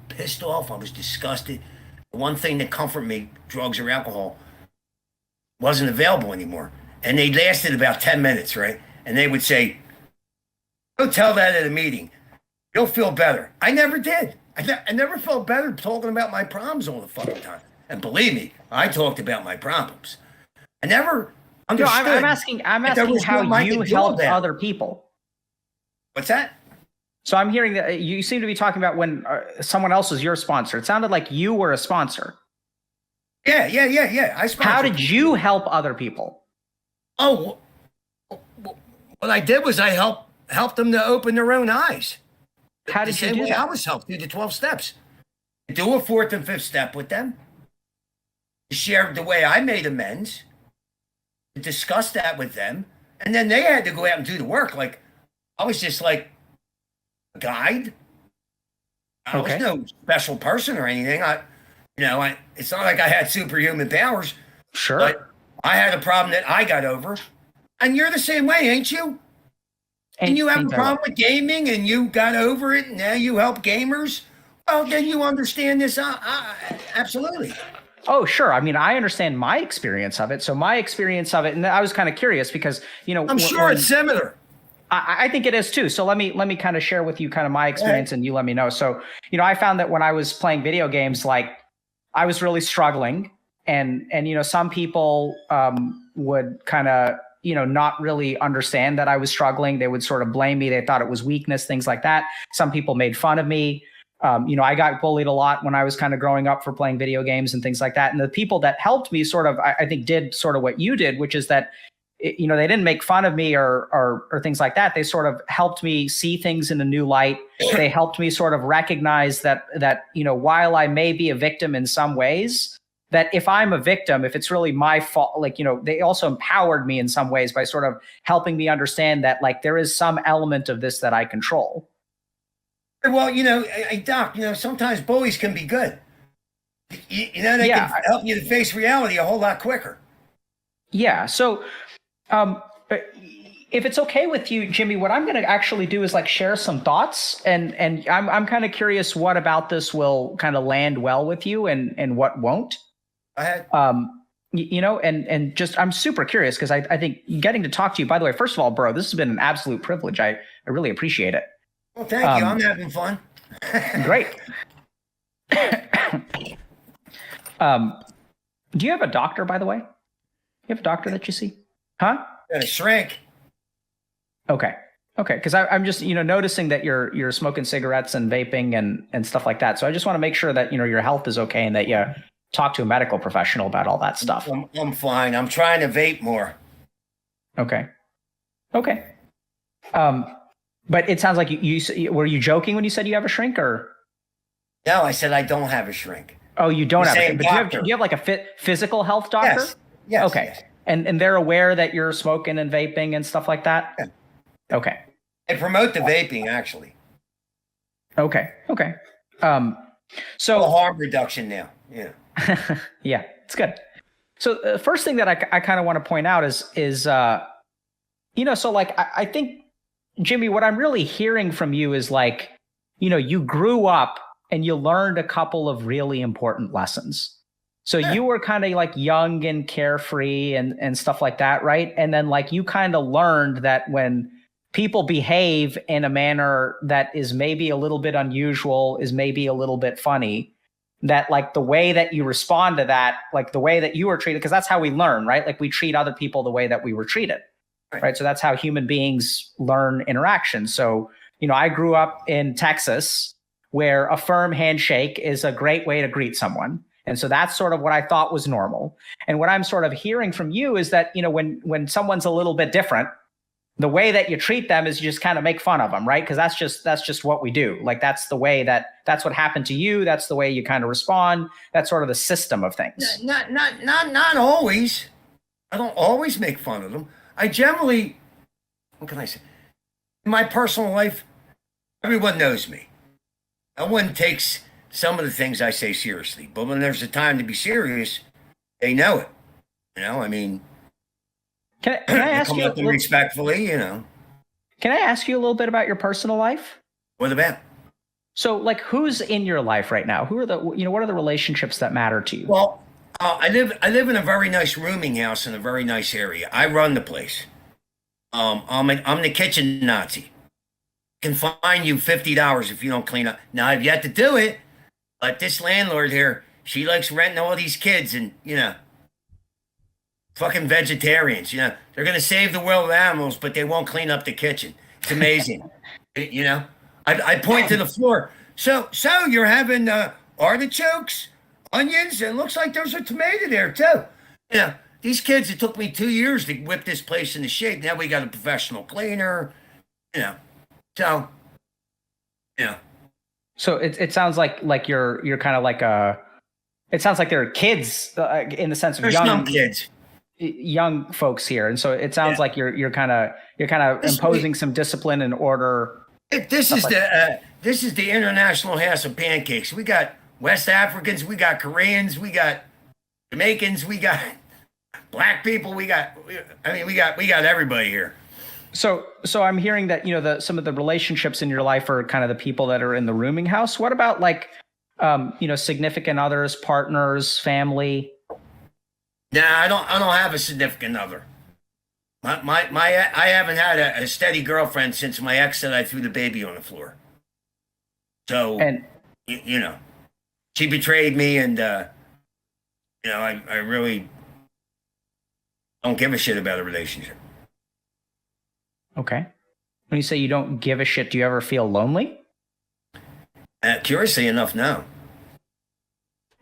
pissed off. I was disgusted. The one thing that comforted me, drugs or alcohol, wasn't available anymore. And they lasted about 10 minutes, right? And they would say, "Go tell that at a meeting. You'll feel better." I never did. I never felt better talking about my problems all the fucking time. And believe me, I talked about my problems. I never No, understood. I'm asking how you helped other people. What's that? So I'm hearing that you seem to be talking about when someone else was your sponsor. It sounded like you were a sponsor. Yeah. I sponsored. How did you help other people? Oh, what I did was I helped them to open their own eyes. How did you do that? I was helped through the 12 steps. Do a fourth and fifth step with them. Share the way I made amends. Discuss that with them. And then they had to go out and do the work. Like, I was just like a guide. I was no special person or anything. It's not like I had superhuman powers. Sure. But I had a problem that I got over. And you're the same way, ain't you? And you have a problem with gaming and you got over it and now you help gamers? Well, then you understand this. Absolutely. Oh, sure. I mean, I understand my experience of it. So my experience of it, and I was kind of curious because, I'm sure it's similar. I think it is too. So let me kind of share with you kind of my experience and you let me know. So, I found that when I was playing video games, like, I was really struggling and some people would kind of, not really understand that I was struggling. They would sort of blame me. They thought it was weakness, things like that. Some people made fun of me. I got bullied a lot when I was kind of growing up for playing video games and things like that. And the people that helped me sort of, I think, did sort of what you did, which is that, they didn't make fun of me or things like that. They sort of helped me see things in a new light. They helped me sort of recognize that, while I may be a victim in some ways, that if I'm a victim, if it's really my fault, like, they also empowered me in some ways by sort of helping me understand that, like, there is some element of this that I control. Well, Doc, sometimes bullies can be good. They can help you to face reality a whole lot quicker. Yeah. So, if it's okay with you, Jimmy, what I'm going to actually do is, like, share some thoughts, and I'm kind of curious what about this will kind of land well with you and what won't. Go ahead. And just, I'm super curious because I think getting to talk to you, by the way, first of all, bro, this has been an absolute privilege. I really appreciate it. Well, thank you. I'm having fun. Great. Do you have a doctor, by the way? You have a doctor that you see? Huh? Gotta shrink. Okay. Okay. Because I'm just, noticing that you're smoking cigarettes and vaping and stuff like that. So I just want to make sure that, your health is okay and that you talk to a medical professional about all that stuff. I'm fine. I'm trying to vape more. Okay. Okay. But it sounds like you were you joking when you said you have a shrink, or? No, I said I don't have a shrink. Oh, you don't have it. But do you have like a physical health doctor? Yes. Yes. Okay. Yes. And they're aware that you're smoking and vaping and stuff like that? Yeah. Okay. They promote the vaping, actually. Okay. Okay. So harm reduction now. Yeah. yeah, it's good. So the first thing that I kind of want to point out is so like I think, Jimmy, what I'm really hearing from you is like, you grew up and you learned a couple of really important lessons. So you were kind of like young and carefree and stuff like that, right? And then like you kind of learned that when people behave in a manner that is maybe a little bit unusual, is maybe a little bit funny, that like the way that you respond to that, like the way that you were treated, because that's how we learn, right? Like we treat other people the way that we were treated, right? So that's how human beings learn interaction. So, I grew up in Texas where a firm handshake is a great way to greet someone. And so that's sort of what I thought was normal. And what I'm sort of hearing from you is that, when someone's a little bit different, the way that you treat them is you just kind of make fun of them, right? Because that's just what we do. Like that's the way that's what happened to you. That's the way you kind of respond. That's sort of the system of things. Not always. I don't always make fun of them. I generally, what can I say? In my personal life, everyone knows me. No one takes some of the things I say seriously. But when there's a time to be serious, they know it. I mean, can I ask you respectfully, Can I ask you a little bit about your personal life? What about? So, like, who's in your life right now? Who are what are the relationships that matter to you? Well, I live in a very nice rooming house in a very nice area. I run the place. I'm the kitchen Nazi. Can fine you $50 if you don't clean up. Now I've yet to do it, but this landlord here, she likes renting all these kids and fucking vegetarians. They're gonna save the world of animals, but they won't clean up the kitchen. It's amazing. I point to the floor. So you're having artichokes, onions, and it looks like there's a tomato there too. These kids, it took me 2 years to whip this place into shape. Now we got a professional cleaner. So it sounds like you're kind of like it sounds like there are kids in the sense of there's no kids, young folks here, and so it sounds like you're kind of imposing some discipline and order. This is the International House of Pancakes. We got West Africans, we got Koreans, we got Jamaicans, we got black people, we got everybody here. So I'm hearing that some of the relationships in your life are kind of the people that are in the rooming house. What about like significant others, partners, family? Nah, I don't have a significant other. I haven't had a steady girlfriend since my ex said I threw the baby on the floor. So she betrayed me, and I really don't give a shit about a relationship. Okay. When you say you don't give a shit, do you ever feel lonely? Curiously enough, no.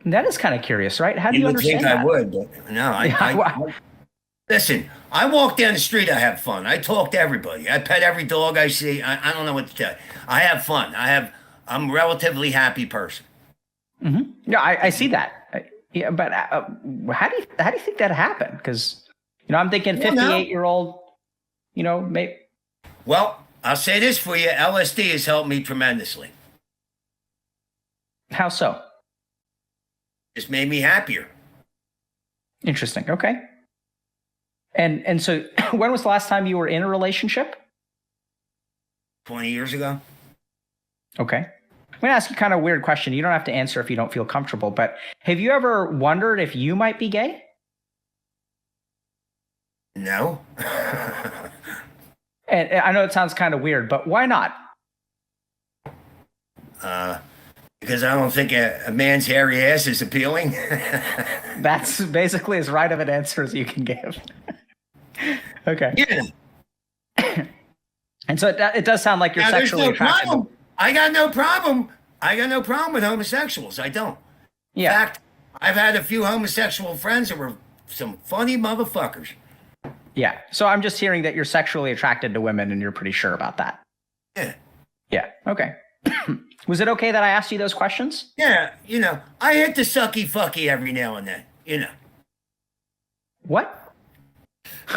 That is kind of curious, right? How do you understand that? I would, but no. Listen, I walk down the street, I have fun. I talk to everybody. I pet every dog I see. I don't know what to tell you. I have fun. I'm a relatively happy person. Mm-hmm. Yeah, I see that. Yeah, but how do you think that happened? Because I'm thinking 58-year-old. Maybe. Well, I'll say this for you. LSD has helped me tremendously. How so? It's made me happier. Interesting. Okay. And so when was the last time you were in a relationship? 20 years ago. Okay. I'm going to ask you kind of a weird question. You don't have to answer if you don't feel comfortable, but have you ever wondered if you might be gay? No. And I know it sounds kind of weird, but why not? Because I don't think a man's hairy ass is appealing. That's basically as right of an answer as you can give. Okay. Yeah. And so it does sound like you're Now, there's sexually no attracted. problem. I got no problem. I got no problem with homosexuals. I don't. In Yeah. fact, I've had a few homosexual friends that were some funny motherfuckers. Yeah. So I'm just hearing that you're sexually attracted to women and you're pretty sure about that. Yeah. Yeah. Okay. Was it okay that I asked you those questions? Yeah, I hit the sucky fucky every now and then, What?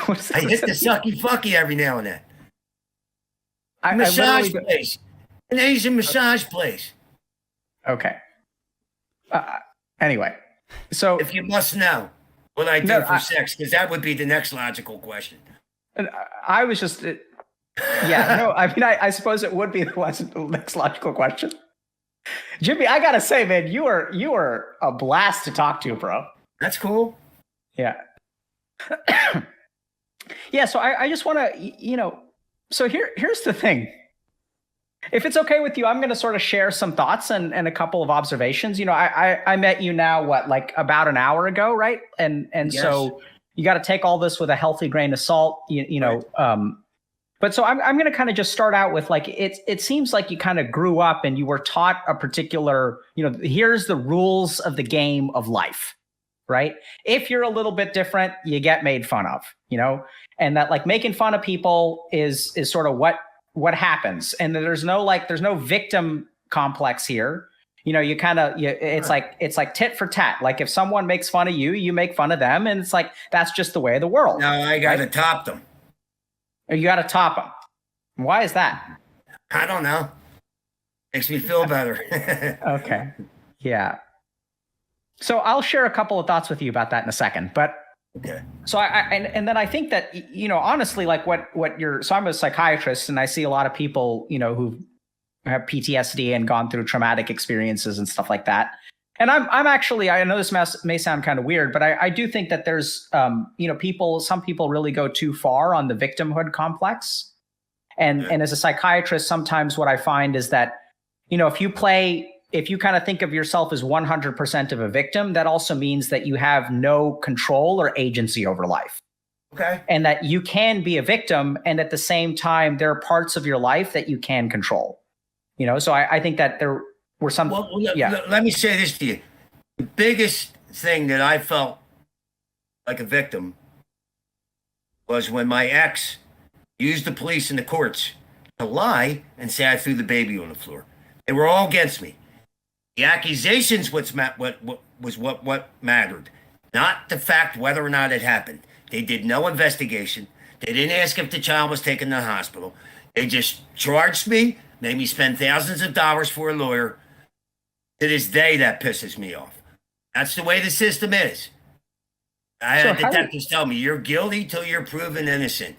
What is I hit the sucky fucky every now and then. Massage place. An Asian massage place. Okay. Anyway, so If you must know what I do for sex, because that would be the next logical question. I was just, yeah, no, I mean, I suppose it would be the next logical question. Jimmy, I gotta say, man, you are a blast to talk to, bro. That's cool. Yeah. Yeah, so I just want to, so here's the thing. If it's okay with you, I'm going to sort of share some thoughts and a couple of observations. I met you now, like about an hour ago, right? And Yes. So you got to take all this with a healthy grain of salt, Right. But so I'm going to kind of just start out with like, it seems like you kind of grew up and you were taught a particular, here's the rules of the game of life, right? If you're a little bit different, you get made fun of, and that like making fun of people is sort of what happens. And there's no victim complex here. You kind of, it's like tit for tat. Like if someone makes fun of you, you make fun of them. And it's like, that's just the way of the world. No, I got to top them. You got to top them. Why is that? I don't know. Makes me feel better. Okay. Yeah. So I'll share a couple of thoughts with you about that in a second. But Okay. so and then I think that, honestly, like so I'm a psychiatrist and I see a lot of people, who have PTSD and gone through traumatic experiences and stuff like that. And I'm actually, I know this may sound kind of weird, but I do think that there's, some people really go too far on the victimhood complex. And as a psychiatrist, sometimes what I find is that, if you kind of think of yourself as 100% of a victim, that also means that you have no control or agency over life. Okay. And that you can be a victim. And at the same time, there are parts of your life that you can control. So I think that there were some. Well, let me say this to you. The biggest thing that I felt like a victim was when my ex used the police and the courts to lie and say I threw the baby on the floor. They were all against me. The accusations what mattered, not the fact whether or not it happened. They did no investigation. They didn't ask if the child was taken to the hospital. They just charged me, made me spend thousands of dollars for a lawyer. To this day, that pisses me off. That's the way the system is. I had detectives tell me, you're guilty till you're proven innocent.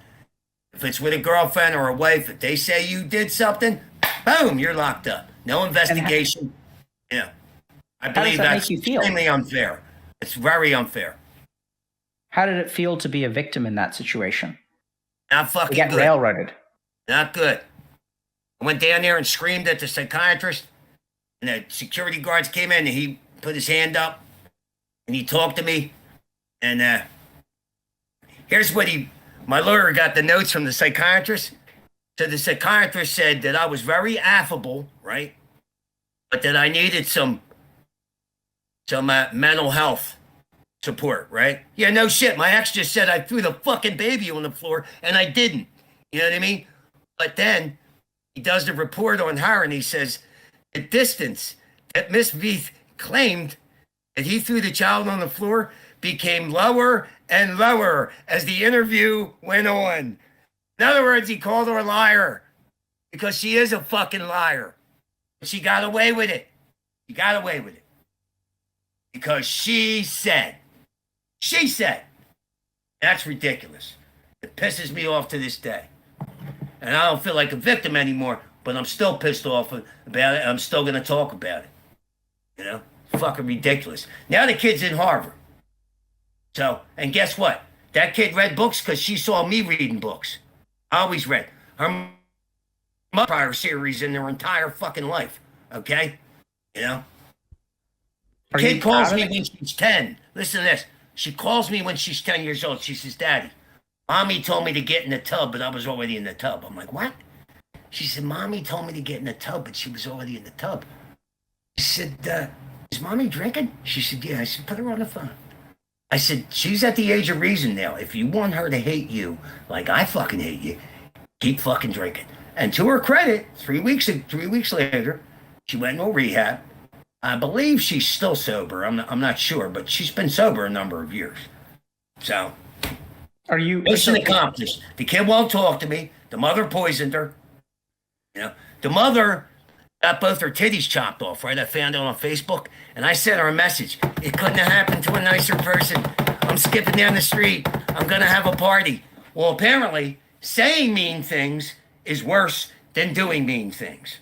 If it's with a girlfriend or a wife, if they say you did something, boom, you're locked up. No investigation. I believe that's extremely unfair. It's very unfair. How did it feel to be a victim in that situation? Not fucking get good. Railroaded. Not good. I went down there and screamed at the psychiatrist, and the security guards came in, and he put his hand up, and he talked to me, and here's what my lawyer got the notes from the psychiatrist. So the psychiatrist said that I was very affable, right? But that I needed some mental health support, right? Yeah, no shit. My ex just said I threw the fucking baby on the floor, and I didn't. You know what I mean? But then he does the report on her, and he says the distance that Miss Veith claimed that he threw the child on the floor became lower and lower as the interview went on. In other words, he called her a liar because she is a fucking liar. She got away with it. She got away with it. Because she said. That's ridiculous. It pisses me off to this day. And I don't feel like a victim anymore, but I'm still pissed off about it. I'm still going to talk about it. Fucking ridiculous. Now the kid's in Harvard. So, and guess what? That kid read books because she saw me reading books. I always read. Her prior series in their entire fucking life. Okay? The kid calls me when she's 10. Listen to this. She calls me when she's 10 years old. She says, Daddy, Mommy told me to get in the tub, but I was already in the tub. I'm like, what? She said, Mommy told me to get in the tub, but she was already in the tub. I said, is Mommy drinking? She said, yeah. I said, put her on the phone. I said, she's at the age of reason now. If you want her to hate you like I fucking hate you, keep fucking drinking. And to her credit, 3 weeks later, she went into rehab. I believe she's still sober. I'm not sure, but she's been sober a number of years. So, Are you mission accomplished. The kid won't talk to me. The mother poisoned her. You know, the mother got both her titties chopped off, right? I found it on Facebook, and I sent her a message. It couldn't have happened to a nicer person. I'm skipping down the street. I'm going to have a party. Well, apparently, saying mean things is worse than doing mean things.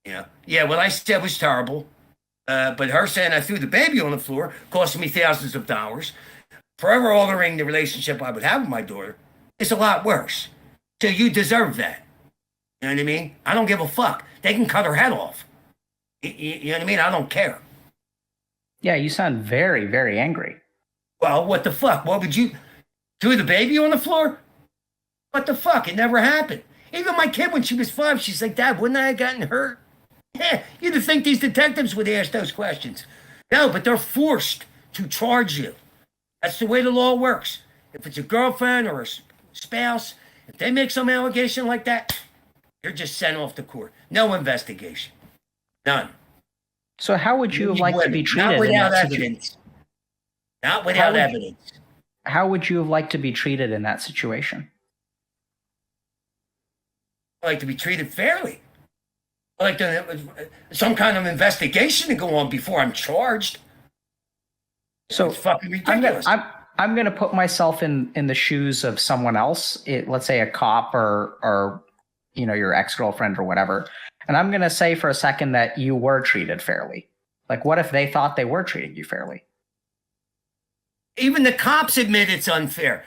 You know? Yeah, what I said was terrible, but her saying I threw the baby on the floor, costing me thousands of dollars, forever altering the relationship I would have with my daughter, is a lot worse. So you deserve that. You know what I mean? I don't give a fuck. They can cut her head off. You know what I mean? I don't care. Yeah, you sound very, very angry. Well, what the fuck? What would you threw the baby on the floor? What the fuck? It never happened. Even my kid, when she was 5, she's like, Dad, wouldn't I have gotten hurt? Yeah, you'd think these detectives would ask those questions. No, but they're forced to charge you. That's the way the law works. If it's a girlfriend or a spouse, if they make some allegation like that, you're just sent off to court. No investigation. None. So how would you have liked to be treated? Not without in that evidence. Not without evidence. How would you have liked to be treated in that situation? I like to be treated fairly. I like some kind of investigation to go on before I'm charged. So it's fucking ridiculous. I'm going to put myself in the shoes of someone else. Let's say a cop or your ex-girlfriend or whatever. And I'm going to say for a second that you were treated fairly. Like, what if they thought they were treating you fairly? Even the cops admit it's unfair.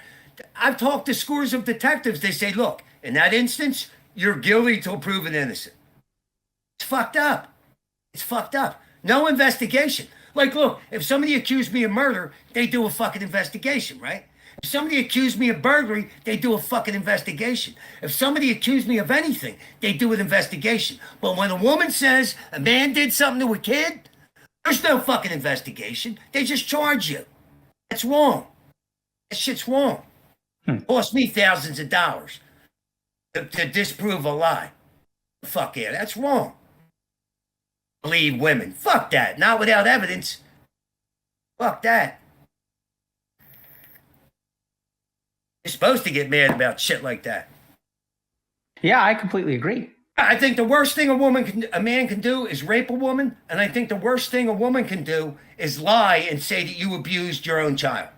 I've talked to scores of detectives. They say, look, in that instance, you're guilty till proven innocent. It's fucked up. It's fucked up. No investigation. Like, look, if somebody accused me of murder, they do a fucking investigation, right? If somebody accused me of burglary, they do a fucking investigation. If somebody accused me of anything, they do an investigation. But when a woman says a man did something to a kid, there's no fucking investigation. They just charge you. That's wrong. That shit's wrong. Cost me thousands of dollars to disprove a lie. Fuck yeah, that's wrong. Believe women. Fuck that. Not without evidence. Fuck that. You're supposed to get mad about shit like that. Yeah, I completely agree. I think the worst thing a man can do is rape a woman, and I think the worst thing a woman can do is lie and say that you abused your own child.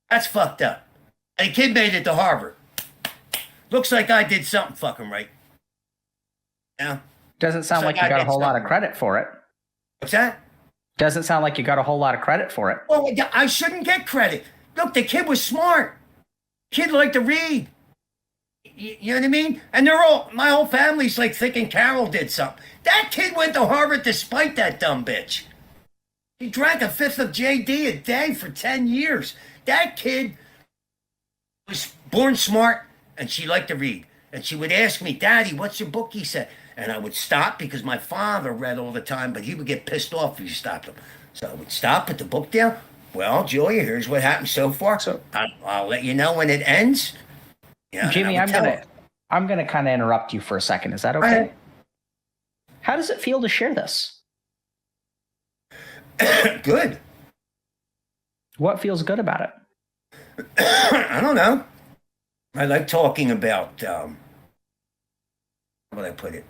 That's fucked up. And the kid made it to Harvard. Looks like I did something fucking right. Yeah. Doesn't sound like you got a whole lot of credit for it. What's that? Doesn't sound like you got a whole lot of credit for it. Well, I shouldn't get credit. Look, the kid was smart. The kid liked to read. You know what I mean? And my whole family's like thinking Carol did something. That kid went to Harvard despite that dumb bitch. He drank a fifth of JD a day for 10 years. That kid was born smart, and she liked to read. And she would ask me, Daddy, what's your book? He said. And I would stop because my father read all the time, but he would get pissed off if you stopped him. So I would stop, put the book down. Well, Julia, here's what happened so far. So I'll let you know when it ends. Yeah, Jimmy, I'm gonna kind of interrupt you for a second. Is that okay? How does it feel to share this? Good. What feels good about it? I don't know. I like talking about how would I put it?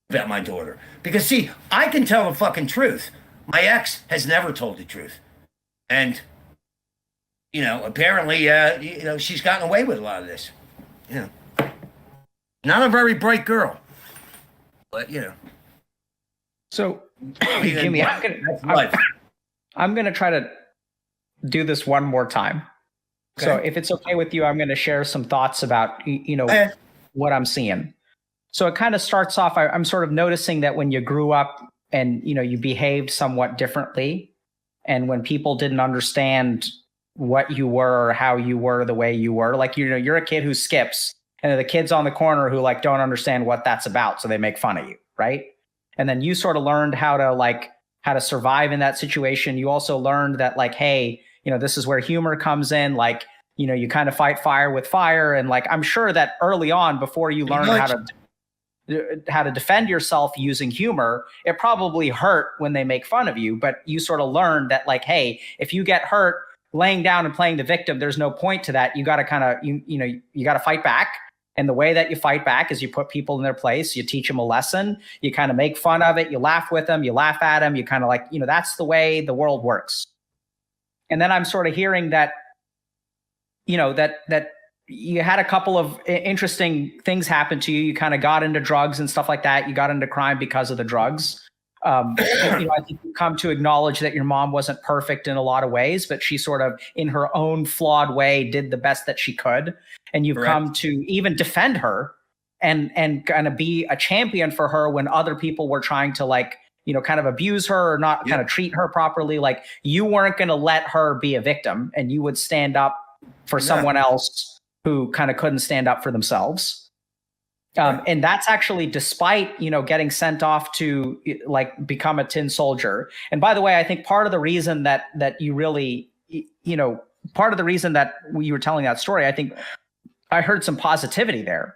About my daughter. Because see, I can tell the fucking truth. My ex has never told the truth. And apparently, she's gotten away with a lot of this. Not a very bright girl, but So, Jimmy, I'm gonna try to do this one more time. Okay. So, if it's okay with you, I'm gonna share some thoughts about what I'm seeing. So, it kind of starts off. I'm sort of noticing that when you grew up and you behaved somewhat differently, and when people didn't understand what you were or how you were the way you were. Like, you know, you're a kid who skips, and the kids on the corner who like don't understand what that's about, so they make fun of you, right? And then you sort of learned how to survive in that situation. You also learned that, like, hey, you know, this is where humor comes in. Like, you know, you kind of fight fire with fire. And like, I'm sure that early on, before you learn how to defend yourself using humor, it probably hurt when they make fun of you. But you sort of learned that, like, hey, if you get hurt laying down and playing the victim, there's no point to that. You got to kind of, you got to fight back. And the way that you fight back is you put people in their place, you teach them a lesson, you kind of make fun of it, you laugh with them, you laugh at them, you kind of like, you know, that's the way the world works. And then I'm sort of hearing that, you know, that you had a couple of interesting things happen to you. You kind of got into drugs and stuff like that. You got into crime because of the drugs. You know, I think you come to acknowledge that your mom wasn't perfect in a lot of ways, but she sort of, in her own flawed way, did the best that she could. And you've come to even defend her and kind of be a champion for her when other people were trying to, like, you know, kind of abuse her or not kind of treat her properly. Like, you weren't going to let her be a victim, and you would stand up for someone else who kind of couldn't stand up for themselves. And that's actually despite, you know, getting sent off to like become a tin soldier. And by the way, I think part of the reason that you really, you know, part of the reason that you were telling that story, I think I heard some positivity there.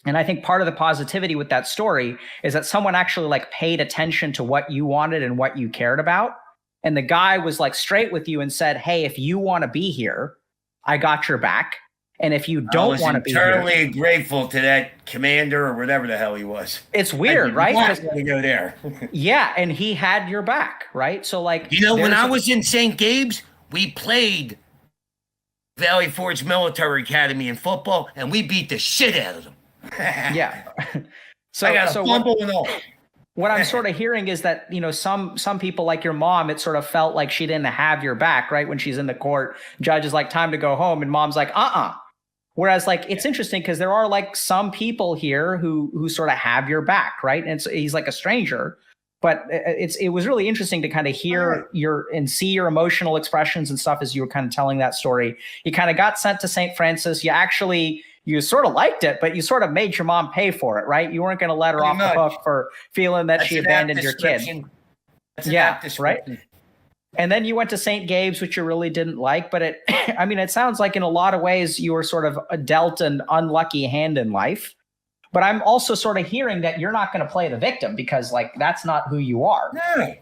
And I think part of the positivity with that story is that someone actually like paid attention to what you wanted and what you cared about. And the guy was like straight with you and said, hey, if you want to be here, I got your back. And if you don't want to be here, I was eternally grateful to that commander or whatever the hell he was. It's weird, right? Just to go there. Yeah, and he had your back, right? So, like, you know, when I was in St. Gabe's, we played Valley Forge Military Academy in football, and we beat the shit out of them. Yeah. So I got a fumble and all. What I'm sort of hearing is that, you know, some people like your mom, it sort of felt like she didn't have your back, right? When she's in the court, judge is like, time to go home, and mom's like, Whereas, like, it's interesting because there are like some people here who sort of have your back, right? And he's like a stranger, but it was really interesting to kind of hear and see your emotional expressions and stuff as you were kind of telling that story. You kind of got sent to St. Francis. You sort of liked it, but you sort of made your mom pay for it, right? You weren't going to let her off the hook for feeling that she abandoned your kid. Yeah, right. And then you went to St. Gabe's, which you really didn't like, but it sounds like in a lot of ways you were sort of dealt an unlucky hand in life. But I'm also sort of hearing that you're not going to play the victim because, like, that's not who you are. No.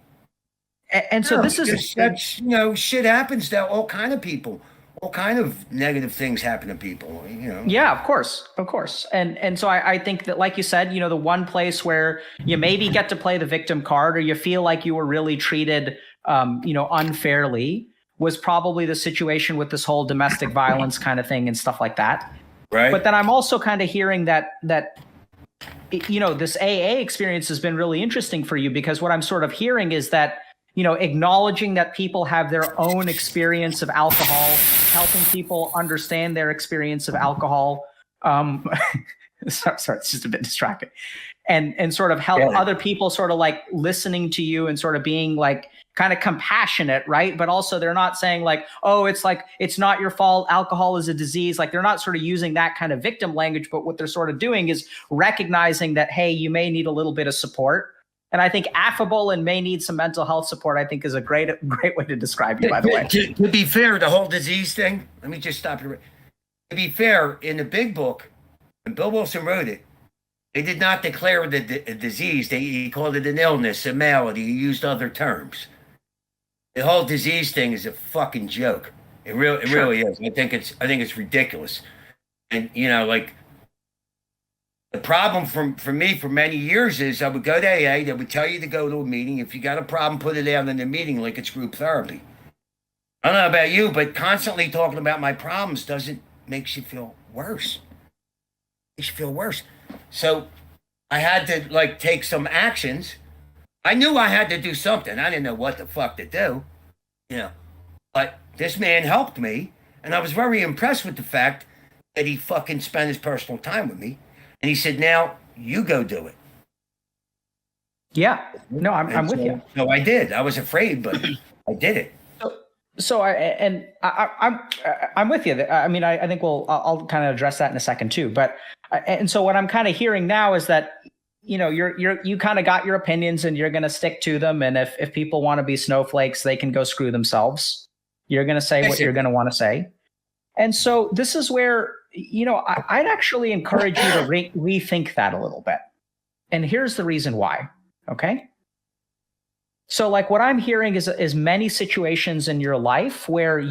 So this is, that's, you know, shit happens to all kind of people. All kind of negative things happen to people, you know. Yeah, of course. And so I think that, like you said, you know, the one place where you maybe get to play the victim card or you feel like you were really treated you know, unfairly was probably the situation with this whole domestic violence kind of thing and stuff like that. Right. But then I'm also kind of hearing that, you know, this AA experience has been really interesting for you because what I'm sort of hearing is that, you know, acknowledging that people have their own experience of alcohol, helping people understand their experience of alcohol. Sorry, it's just a bit distracting. And sort of help other people sort of like listening to you and sort of being like kind of compassionate, right? But also they're not saying like, oh, it's like, it's not your fault, alcohol is a disease. Like they're not sort of using that kind of victim language, but what they're sort of doing is recognizing that, hey, you may need a little bit of support. And I think affable and may need some mental health support, I think is a great way to describe you, by the way. To be fair, the whole disease thing, let me just stop you. To be fair, in the big book, when Bill Wilson wrote it, they did not declare it a disease. He called it an illness, a malady. He used other terms. The whole disease thing is a fucking joke. It really is. I think it's ridiculous. And you know, like the problem for me for many years is I would go to AA. They would tell you to go to a meeting. If you got a problem, put it out in the meeting like it's group therapy. I don't know about you, but constantly talking about my problems makes you feel worse. Makes you feel worse. So I had to like take some actions. I knew I had to do something. I didn't know what the fuck to do, you know. But this man helped me, and I was very impressed with the fact that he fucking spent his personal time with me. And he said, now you go do it. Yeah. No, I'm with you. So I did. I was afraid, but I did it. So I'm with you. I mean, I think I'll kind of address that in a second too. But and so what I'm kind of hearing now is that you kind of got your opinions and you're going to stick to them. And if people want to be snowflakes, they can go screw themselves. You're going to say what you're going to want to say. And so this is where I'd actually encourage you to rethink that a little bit. And here's the reason why. Okay. So like what I'm hearing is many situations in your life where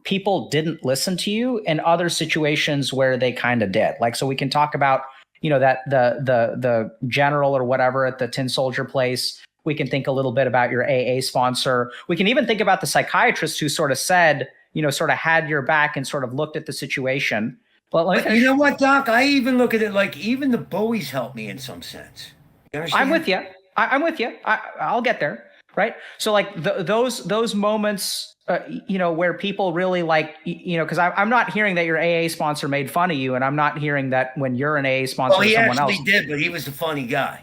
people didn't listen to you, and other situations where they kind of did. Like, so we can talk about, that the general or whatever at the Tin Soldier place. We can think a little bit about your AA sponsor. We can even think about the psychiatrist who sort of said, sort of had your back and sort of looked at the situation. But you know what, Doc? I even look at it like even the bullies help me in some sense. You understand? I'm with you. I'm with you. I'll get there, right? So like those moments, where people really like, because I'm not hearing that your AA sponsor made fun of you, and I'm not hearing that when you're an AA sponsor, he someone actually else did, but he was the funny guy.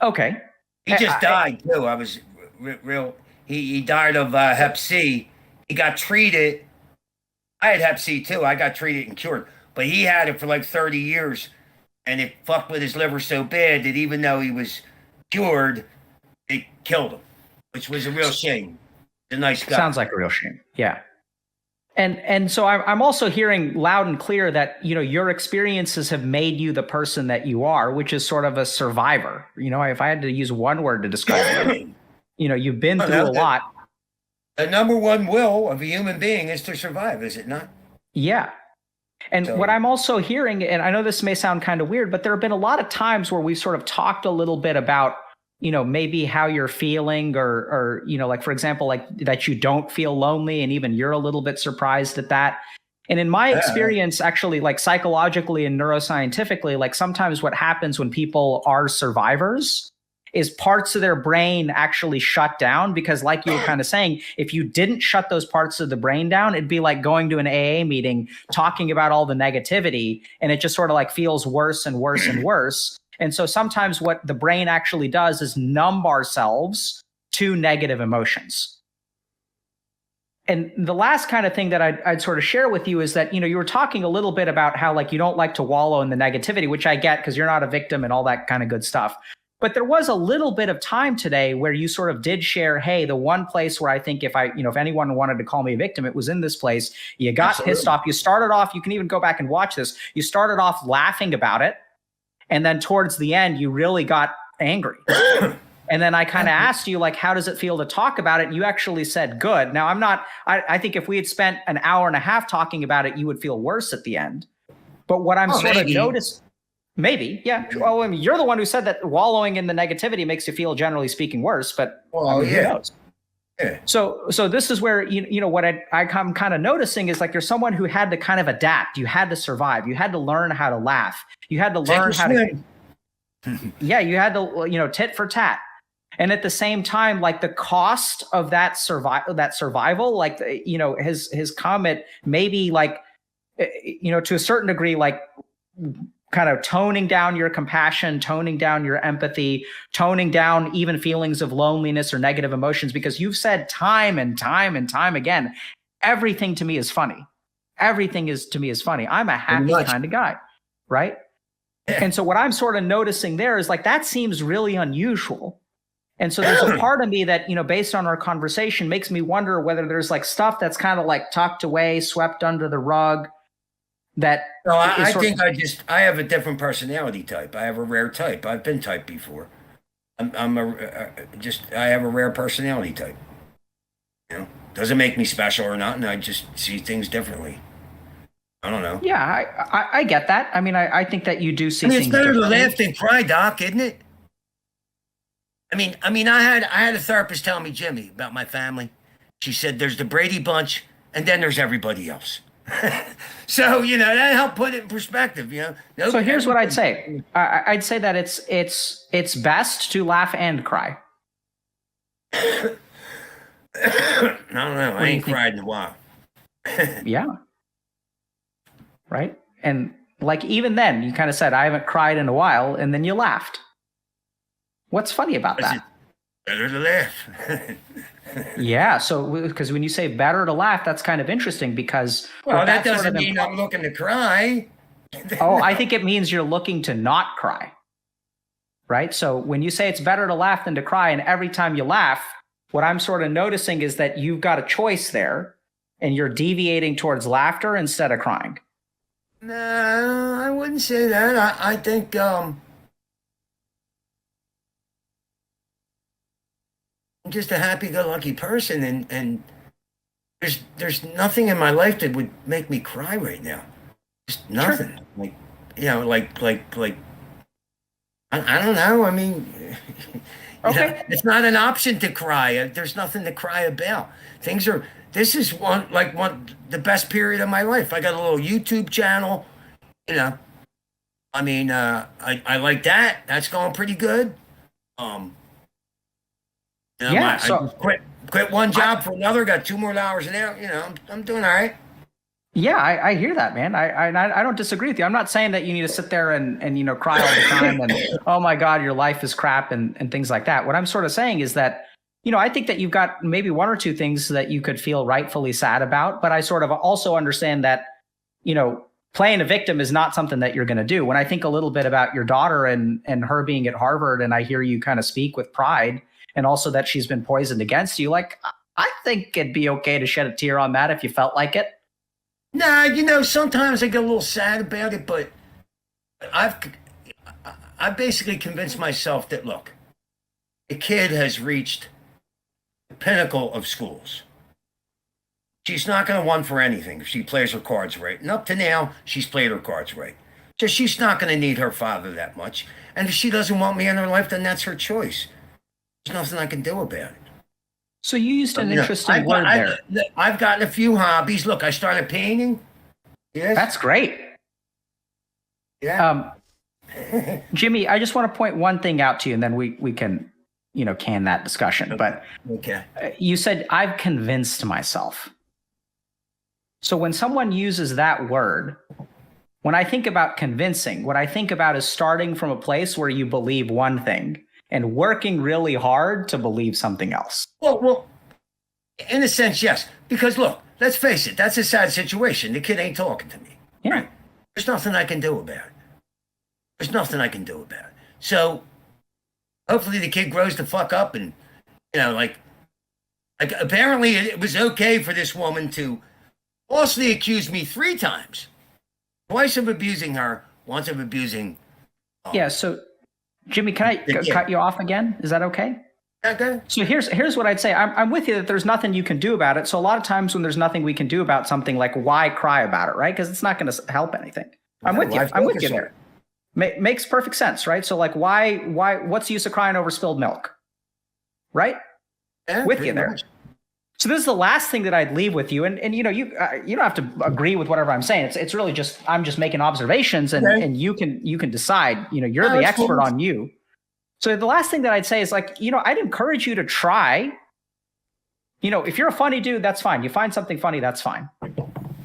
Okay. He just died too. I was real. He died of Hep C. He got treated. I had Hep C too. I got treated and cured, but he had it for like 30 years, and it fucked with his liver so bad that even though he was cured, it killed him, which was a real shame. A nice guy. Sounds like a real shame. Yeah. And so I'm also hearing loud and clear that, your experiences have made you the person that you are, which is sort of a survivor. If I had to use one word to describe you, you've been through a lot. The number one will of a human being is to survive, is it not? Yeah. And what I'm also hearing, and I know this may sound kind of weird, but there have been a lot of times where we sort of talked a little bit about, maybe how you're feeling or, like, for example, like that you don't feel lonely, and even you're a little bit surprised at that. And in my experience, actually, like psychologically and neuroscientifically, like sometimes what happens when people are survivors is parts of their brain actually shut down, because like you were kind of saying, if you didn't shut those parts of the brain down, it'd be like going to an AA meeting, talking about all the negativity, and it just sort of like feels worse and worse and worse. And so sometimes what the brain actually does is numb ourselves to negative emotions. And the last kind of thing that I'd sort of share with you is that, you were talking a little bit about how like you don't like to wallow in the negativity, which I get because you're not a victim and all that kind of good stuff. But there was a little bit of time today where you sort of did share, hey, the one place where I think if anyone wanted to call me a victim, it was in this place. You got Absolutely. Pissed off. You started off, you can even go back and watch this. You started off laughing about it. And then towards the end, you really got angry. And then I kind of asked you, like, how does it feel to talk about it? And you actually said, good. Now, I think if we had spent an hour and a half talking about it, you would feel worse at the end. But what I'm sort of noticed, maybe, yeah. Well, I mean, you're the one who said that wallowing in the negativity makes you feel, generally speaking, worse. But who knows? Yeah. So this is where, what I'm kind of noticing is like you're someone who had to kind of adapt. You had to survive. You had to learn how to laugh. You had to learn how to, you had to, tit for tat. And at the same time, like the cost of that survival, like, has come at maybe like, to a certain degree, like kind of toning down your compassion, toning down your empathy, toning down even feelings of loneliness or negative emotions, because you've said time and time and time again, everything to me is funny. Everything to me is funny. I'm a happy kind of guy, right? And so what I'm sort of noticing there is like, that seems really unusual. And so there's a part of me that, based on our conversation, makes me wonder whether there's like stuff that's kind of like tucked away, swept under the rug. That no, I think I have a different personality type. I have a rare type. I've been type before. I have a rare personality type. Doesn't make me special or not, and I just see things differently. I don't know. Yeah, I get that. I mean, I think that you do see things differently. It's better to laugh than cry, Doc, isn't it? I mean, I had a therapist tell me, Jimmy, about my family. She said, "There's the Brady Bunch, and then there's everybody else." So that helped put it in perspective. So here's what I'd say. I'd say that it's best to laugh and cry. I don't know. I ain't cried in a while. Yeah. Right. And like even then, you kind of said I haven't cried in a while, and then you laughed. What's funny about that? Better to laugh. Yeah. So, because when you say better to laugh, that's kind of interesting because Well, what that that sort doesn't of mean I'm looking to cry. oh, I think it means you're looking to not cry. Right. So when you say it's better to laugh than to cry, and every time you laugh, what I'm sort of noticing is that you've got a choice there and you're deviating towards laughter instead of crying. No, I wouldn't say that. I think I'm just a happy-go-lucky person, and there's nothing in my life that would make me cry right now. Just nothing. Sure. Like, you know, like I don't know. I mean, Okay. it's not an option to cry. There's nothing to cry about. Things are. This is one the best period of my life. I got a little YouTube channel. You know, I mean, I like that. That's going pretty good. You know, Yeah, I so just quit one job for another. Got 2 more hours an hour. You know, I'm doing all right. yeah, I hear that, man. I don't disagree with you. I'm not saying that you need to sit there and you know cry all the time and oh my God, your life is crap and things like that. What I'm sort of saying is that you know I think that you've got maybe one or two things that you could feel rightfully sad about, but I sort of also understand that you know playing a victim is not something that you're going to do. When I think a little bit about your daughter and her being at Harvard, and I hear you kind of speak with pride, and also that she's been poisoned against you, like I think it'd be okay to shed a tear on that if you felt like it. Nah, you know, sometimes I get a little sad about it, but I've basically convinced myself that look, the kid has reached the pinnacle of schools. She's not going to want for anything if she plays her cards right. And up to now, she's played her cards right. So she's not going to need her father that much. And if she doesn't want me in her life, then that's her choice. There's nothing I can do about it. So you used an You know, interesting word there. I've gotten a few hobbies. Look, I started painting. Yes. That's great. Yeah. Jimmy, I just want to point one thing out to you, and then we can, you know, can that discussion. But Okay. you said, I've convinced myself. So when someone uses that word, when I think about convincing, what I think about is starting from a place where you believe one thing and working really hard to believe something else. Well, in a sense, yes. Because look, let's face it, that's a sad situation. The kid ain't talking to me. Yeah. Right? There's nothing I can do about it. There's nothing I can do about it. So hopefully the kid grows the fuck up and, you know, like apparently it was okay for this woman to falsely accuse me 3 times. Twice of abusing her, once of abusing. Yeah. So Jimmy, can I cut you off again? Is that okay? Okay. So here's what I'd say. I'm with you that there's nothing you can do about it. So a lot of times when there's nothing we can do about something, like why cry about it, right? Because it's not going to help anything. I'm with you. I'm with you there. Makes perfect sense, right? So like why what's the use of crying over spilled milk? Right? Yeah, With you there. much. So this is the last thing that I'd leave with you, and you know you don't have to agree with whatever I'm saying. It's really just I'm just making observations, and Okay. and you can decide. You know, you're No, the it's expert cool. on you. So the last thing that I'd say is like, you know, I'd encourage you to try. You know, if you're a funny dude, that's fine. You find something funny, that's fine.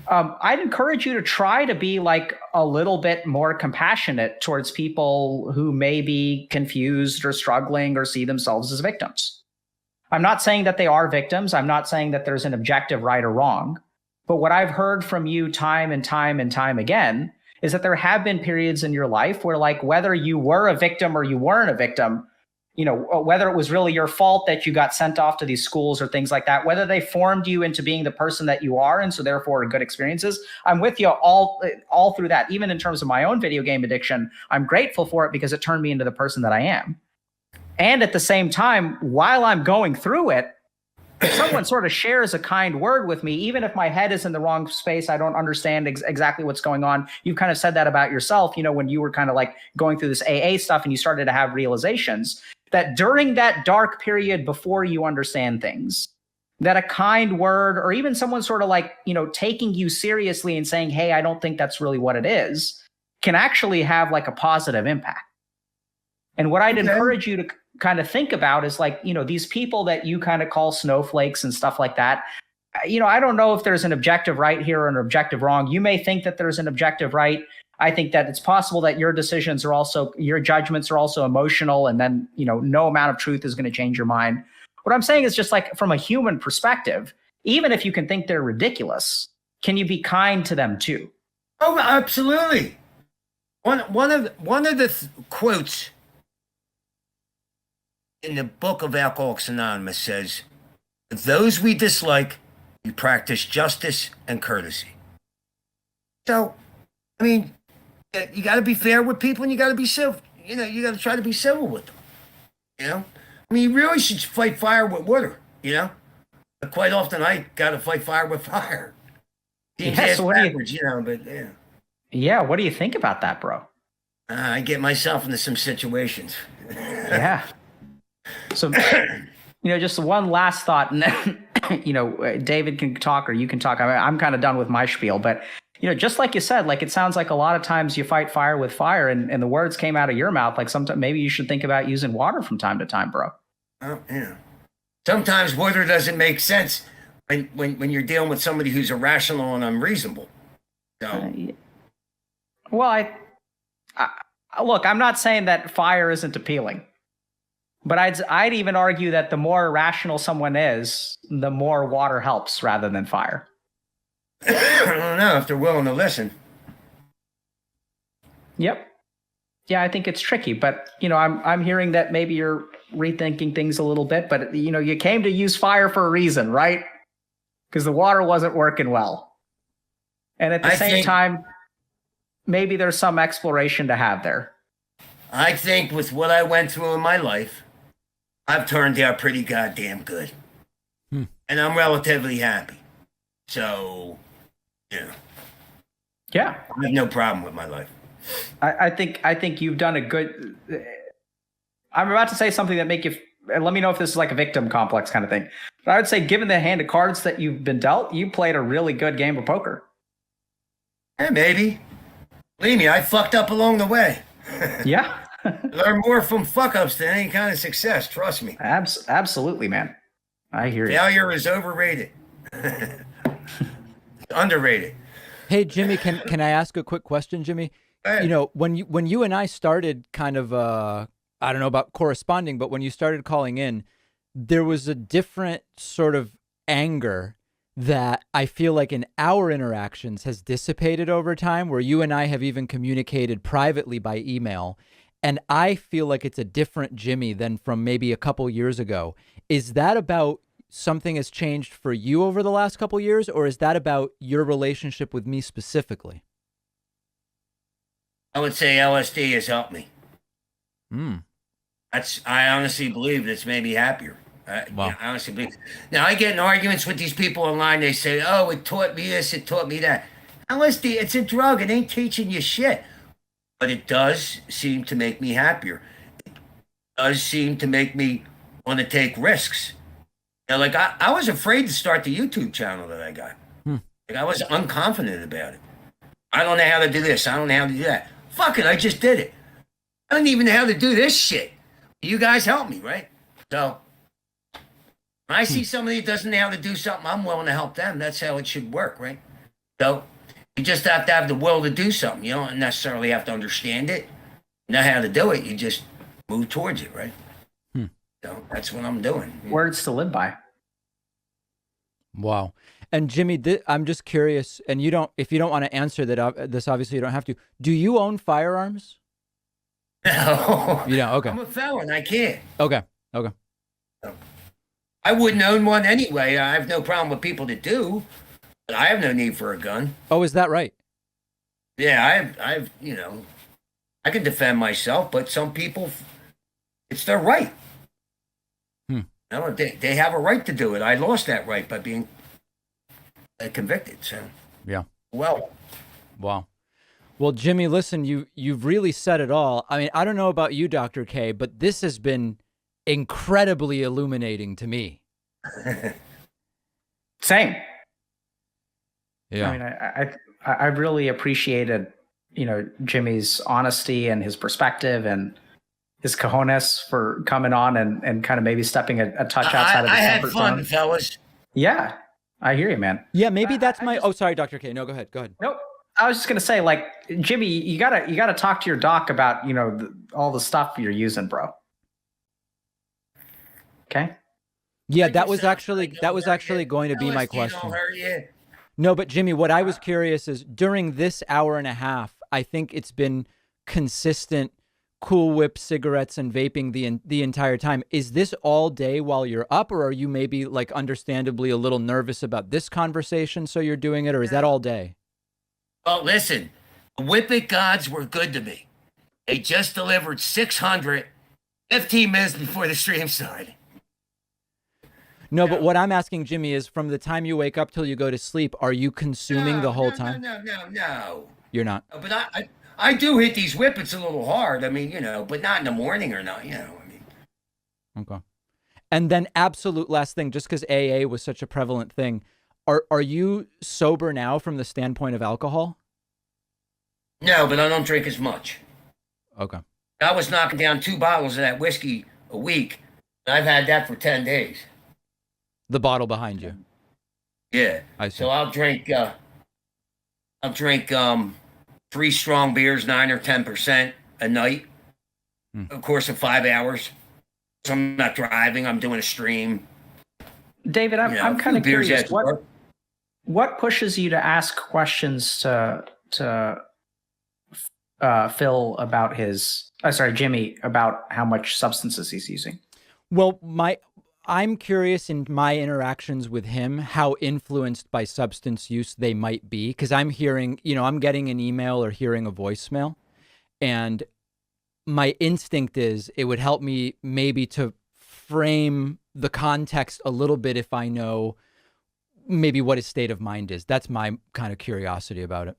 I'd encourage you to try to be like a little bit more compassionate towards people who may be confused or struggling or see themselves as victims. I'm not saying that they are victims. I'm not saying that there's an objective right or wrong. But what I've heard from you time and time and time again is that there have been periods in your life where, like, whether you were a victim or you weren't a victim, you know, whether it was really your fault that you got sent off to these schools or things like that, whether they formed you into being the person that you are, and so therefore good experiences, I'm with you all through that. Even in terms of my own video game addiction, I'm grateful for it because it turned me into the person that I am. And at the same time, while I'm going through it, if someone sort of shares a kind word with me, even if my head is in the wrong space, I don't understand exactly what's going on. You've kind of said that about yourself, you know, when you were kind of like going through this AA stuff and you started to have realizations that during that dark period before you understand things, that a kind word or even someone sort of like, you know, taking you seriously and saying, hey, I don't think that's really what it is, can actually have like a positive impact. And what I'd encourage you to kind of think about is like, you know, these people that you kind of call snowflakes and stuff like that. You know, I don't know if there's an objective right here or an objective wrong. You may think that there's an objective right. I think that it's possible that your judgments are also emotional, and then, no amount of truth is going to change your mind. What I'm saying is just like from a human perspective, even if you can think they're ridiculous, can you be kind to them too? Oh, absolutely. One of the quotes in the book of Alcoholics Anonymous says, "With those we dislike, we practice justice and courtesy." So, I mean, you got to be fair with people, and you got to be civil. You got to try to be civil with them. I mean, you really should fight fire with water. But quite often I got to fight fire with fire. Yes, what backwards, but yeah. Yeah, what do you think about that, bro? I get myself into some situations. Yeah. So, just one last thought, and then, David can talk or you can talk. I'm kind of done with my spiel, but, just like you said, like, it sounds like a lot of times you fight fire with fire, and the words came out of your mouth. Like, sometimes maybe you should think about using water from time to time, bro. Oh, yeah. Sometimes water doesn't make sense when you're dealing with somebody who's irrational and unreasonable. So. Well, look, I'm not saying that fire isn't appealing, but I'd even argue that the more irrational someone is, the more water helps rather than fire. I don't know if they're willing to listen. Yep. Yeah, I think it's tricky, but I'm hearing that maybe you're rethinking things a little bit, but you came to use fire for a reason, right? Because the water wasn't working well. And at the same time, maybe there's some exploration to have there. I think with what I went through in my life, I've turned out pretty goddamn good. And I'm relatively happy. So, yeah, I have no problem with my life. I think you've done a good. I'm about to say something that make you. Let me know if this is like a victim complex kind of thing. But I would say, given the hand of cards that you've been dealt, you played a really good game of poker. Yeah, maybe. Believe me, I fucked up along the way. Yeah. Learn more from fuck-ups than any kind of success. Trust me. Absolutely, man. I hear you. Failure is overrated. Underrated. Hey, Jimmy, can I ask a quick question, Jimmy? When you and I started kind of, I don't know about corresponding, but when you started calling in, there was a different sort of anger that I feel like in our interactions has dissipated over time, where you and I have even communicated privately by email. And I feel like it's a different Jimmy than from maybe a couple years ago. Is that about something has changed for you over the last couple years, or is that about your relationship with me specifically? I would say LSD has helped me. I honestly believe that's made me happier. Wow. I honestly believe. Now, I get in arguments with these people online. They say, "Oh, it taught me this, it taught me that." LSD, it's a drug. It ain't teaching you shit. But it does seem to make me happier. It does seem to make me want to take risks. Like I was afraid to start the YouTube channel that I got. Like I was unconfident about it. I don't know how to do this. I don't know how to do that. Fuck it, I just did it. I don't even know how to do this shit. You guys help me, right? So when I see somebody that doesn't know how to do something, I'm willing to help them. That's how it should work, right? So you just have to have the will to do something. You don't necessarily have to understand it, know how to do it. You just move towards it, right? So that's what I'm doing. Words to live by. Wow. And Jimmy, I'm just curious, and if you don't want to answer that, this obviously you don't have to. Do you own firearms? No. You don't? Okay. I'm a felon. I can't. Okay. I wouldn't own one anyway. I have no problem with people that do, but I have no need for a gun. Oh, is that right? Yeah, I've I can defend myself, but some people, it's their right. They have a right to do it. I lost that right by being convicted. So yeah. Well. Wow. Well, Jimmy, listen, you've really said it all. I mean, I don't know about you, Dr. K, but this has been incredibly illuminating to me. Same. Yeah. I mean, I really appreciated, Jimmy's honesty and his perspective and his cojones for coming on and kind of maybe stepping a touch outside of the comfort zone. I had fun, fellas. Yeah, I hear you, man. Yeah, maybe that's my. Oh, sorry, Dr. K. No, go ahead. Nope. I was just gonna say, like, Jimmy, you gotta talk to your doc about, you know, all the stuff you're using, bro. Okay. Yeah, Like that it was sounds actually like that was it'll hurt actually you. going to be my LSD don't question. hurt you. No, but Jimmy, what I was curious is during this hour and a half, I think it's been consistent Cool Whip cigarettes and vaping the entire time. Is this all day while you're up, or are you maybe like understandably a little nervous about this conversation, so you're doing it, or is that all day? Well, listen, the Whippet gods were good to me. They just delivered 600 15 minutes before the stream started. No, but what I'm asking, Jimmy, is from the time you wake up till you go to sleep, are you consuming the whole time? No. You're not. But I do hit these Whippets a little hard. I mean, you know, but not in the morning or not, you know. I mean, Okay. And then absolute last thing, just because AA was such a prevalent thing, are you sober now from the standpoint of alcohol? no, but I don't drink as much. Okay. I was knocking down 2 bottles of that whiskey a week. And I've had that for 10 days. The bottle behind you. Yeah. I see. So I'll drink 3 strong beers, 9 or 10% a night. Of course, in 5 hours. So I'm not driving. I'm doing a stream. David, I'm You know, I'm a kind of few beers curious. after work. What pushes you to ask questions to Phil about his? Sorry, Jimmy, about how much substances he's using? Well, I'm curious in my interactions with him how influenced by substance use they might be, because I'm hearing, you know, I'm getting an email or hearing a voicemail, and my instinct is it would help me maybe to frame the context a little bit if I know maybe what his state of mind is. That's my kind of curiosity about it.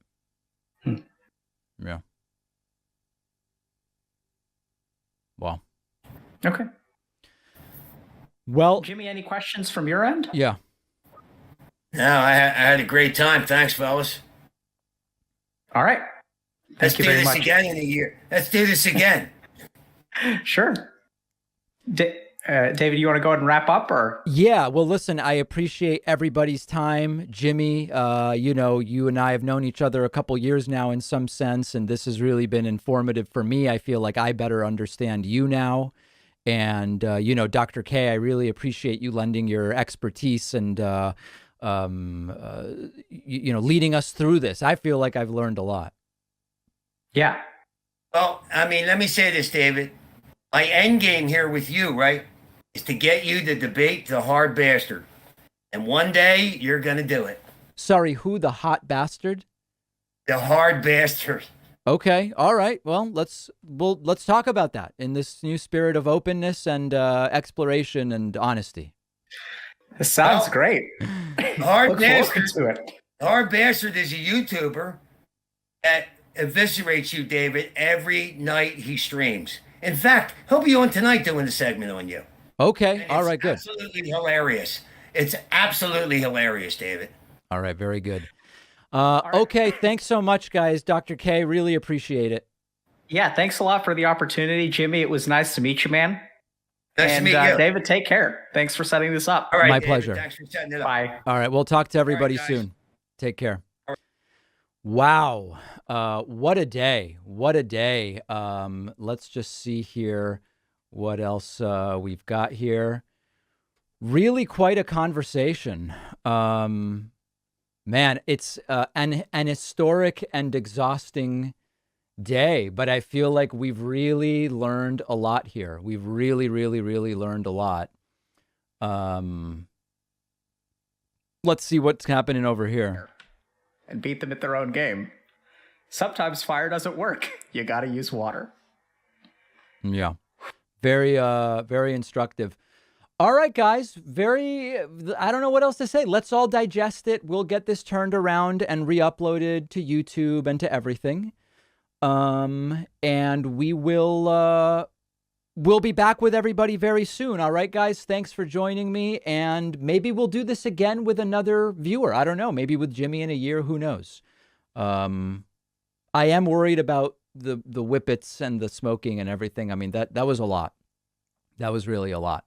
Yeah. Wow. Okay. Well, Jimmy, any questions from your end? yeah. No, I had a great time. Thanks, fellas. All right. Let's Thank you do very this much. again in a year. Let's do this again. Sure. David, you want to go ahead and wrap up, or? Yeah, well, listen, I appreciate everybody's time. Jimmy, you know, you and I have known each other a couple years now in some sense, and this has really been informative for me. I feel like I better understand you now. And, you know, Dr. K, I really appreciate you lending your expertise and, you know, leading us through this. I feel like I've learned a lot. Yeah. Well, I mean, let me say this, David. My end game here with you, right, is to get you to debate the hard bastard. And one day you're going to do it. Sorry, who? The hot bastard? The hard bastard. Okay. All right. Well, let's talk about that in this new spirit of openness and exploration and honesty. This sounds great. Hard Look forward bastard. to it. Hard bastard is a YouTuber that eviscerates you, David, every night he streams. In fact, he'll be on tonight doing a segment on you. Okay. And All it's right. Good. Absolutely hilarious. It's absolutely hilarious, David. All right. Very good. Okay. Thanks so much, guys. Dr. K, really appreciate it. Yeah, thanks a lot for the opportunity, Jimmy. It was nice to meet you, man. Nice to meet you. David, take care. Thanks for setting this up. All right, My David, pleasure. Thanks for setting it up. Bye. All right. We'll talk to everybody guys. soon. Take care. Wow. What a day. What a day. Let's just see here what else we've got here. Really quite a conversation. Man, it's an historic and exhausting day, but I feel like we've really learned a lot here. We've really learned a lot. Let's see what's happening over here. And beat them at their own game. Sometimes fire doesn't work. You got to use water. Yeah. Very instructive. All right, guys. I don't know what else to say. Let's all digest it. We'll get this turned around and re-uploaded to YouTube and to everything. And we'll be back with everybody very soon. All right, guys. Thanks for joining me. And maybe we'll do this again with another viewer. I don't know. Maybe with Jimmy in a year. Who knows? I am worried about the whippets and the smoking and everything. I mean, that was a lot. That was really a lot.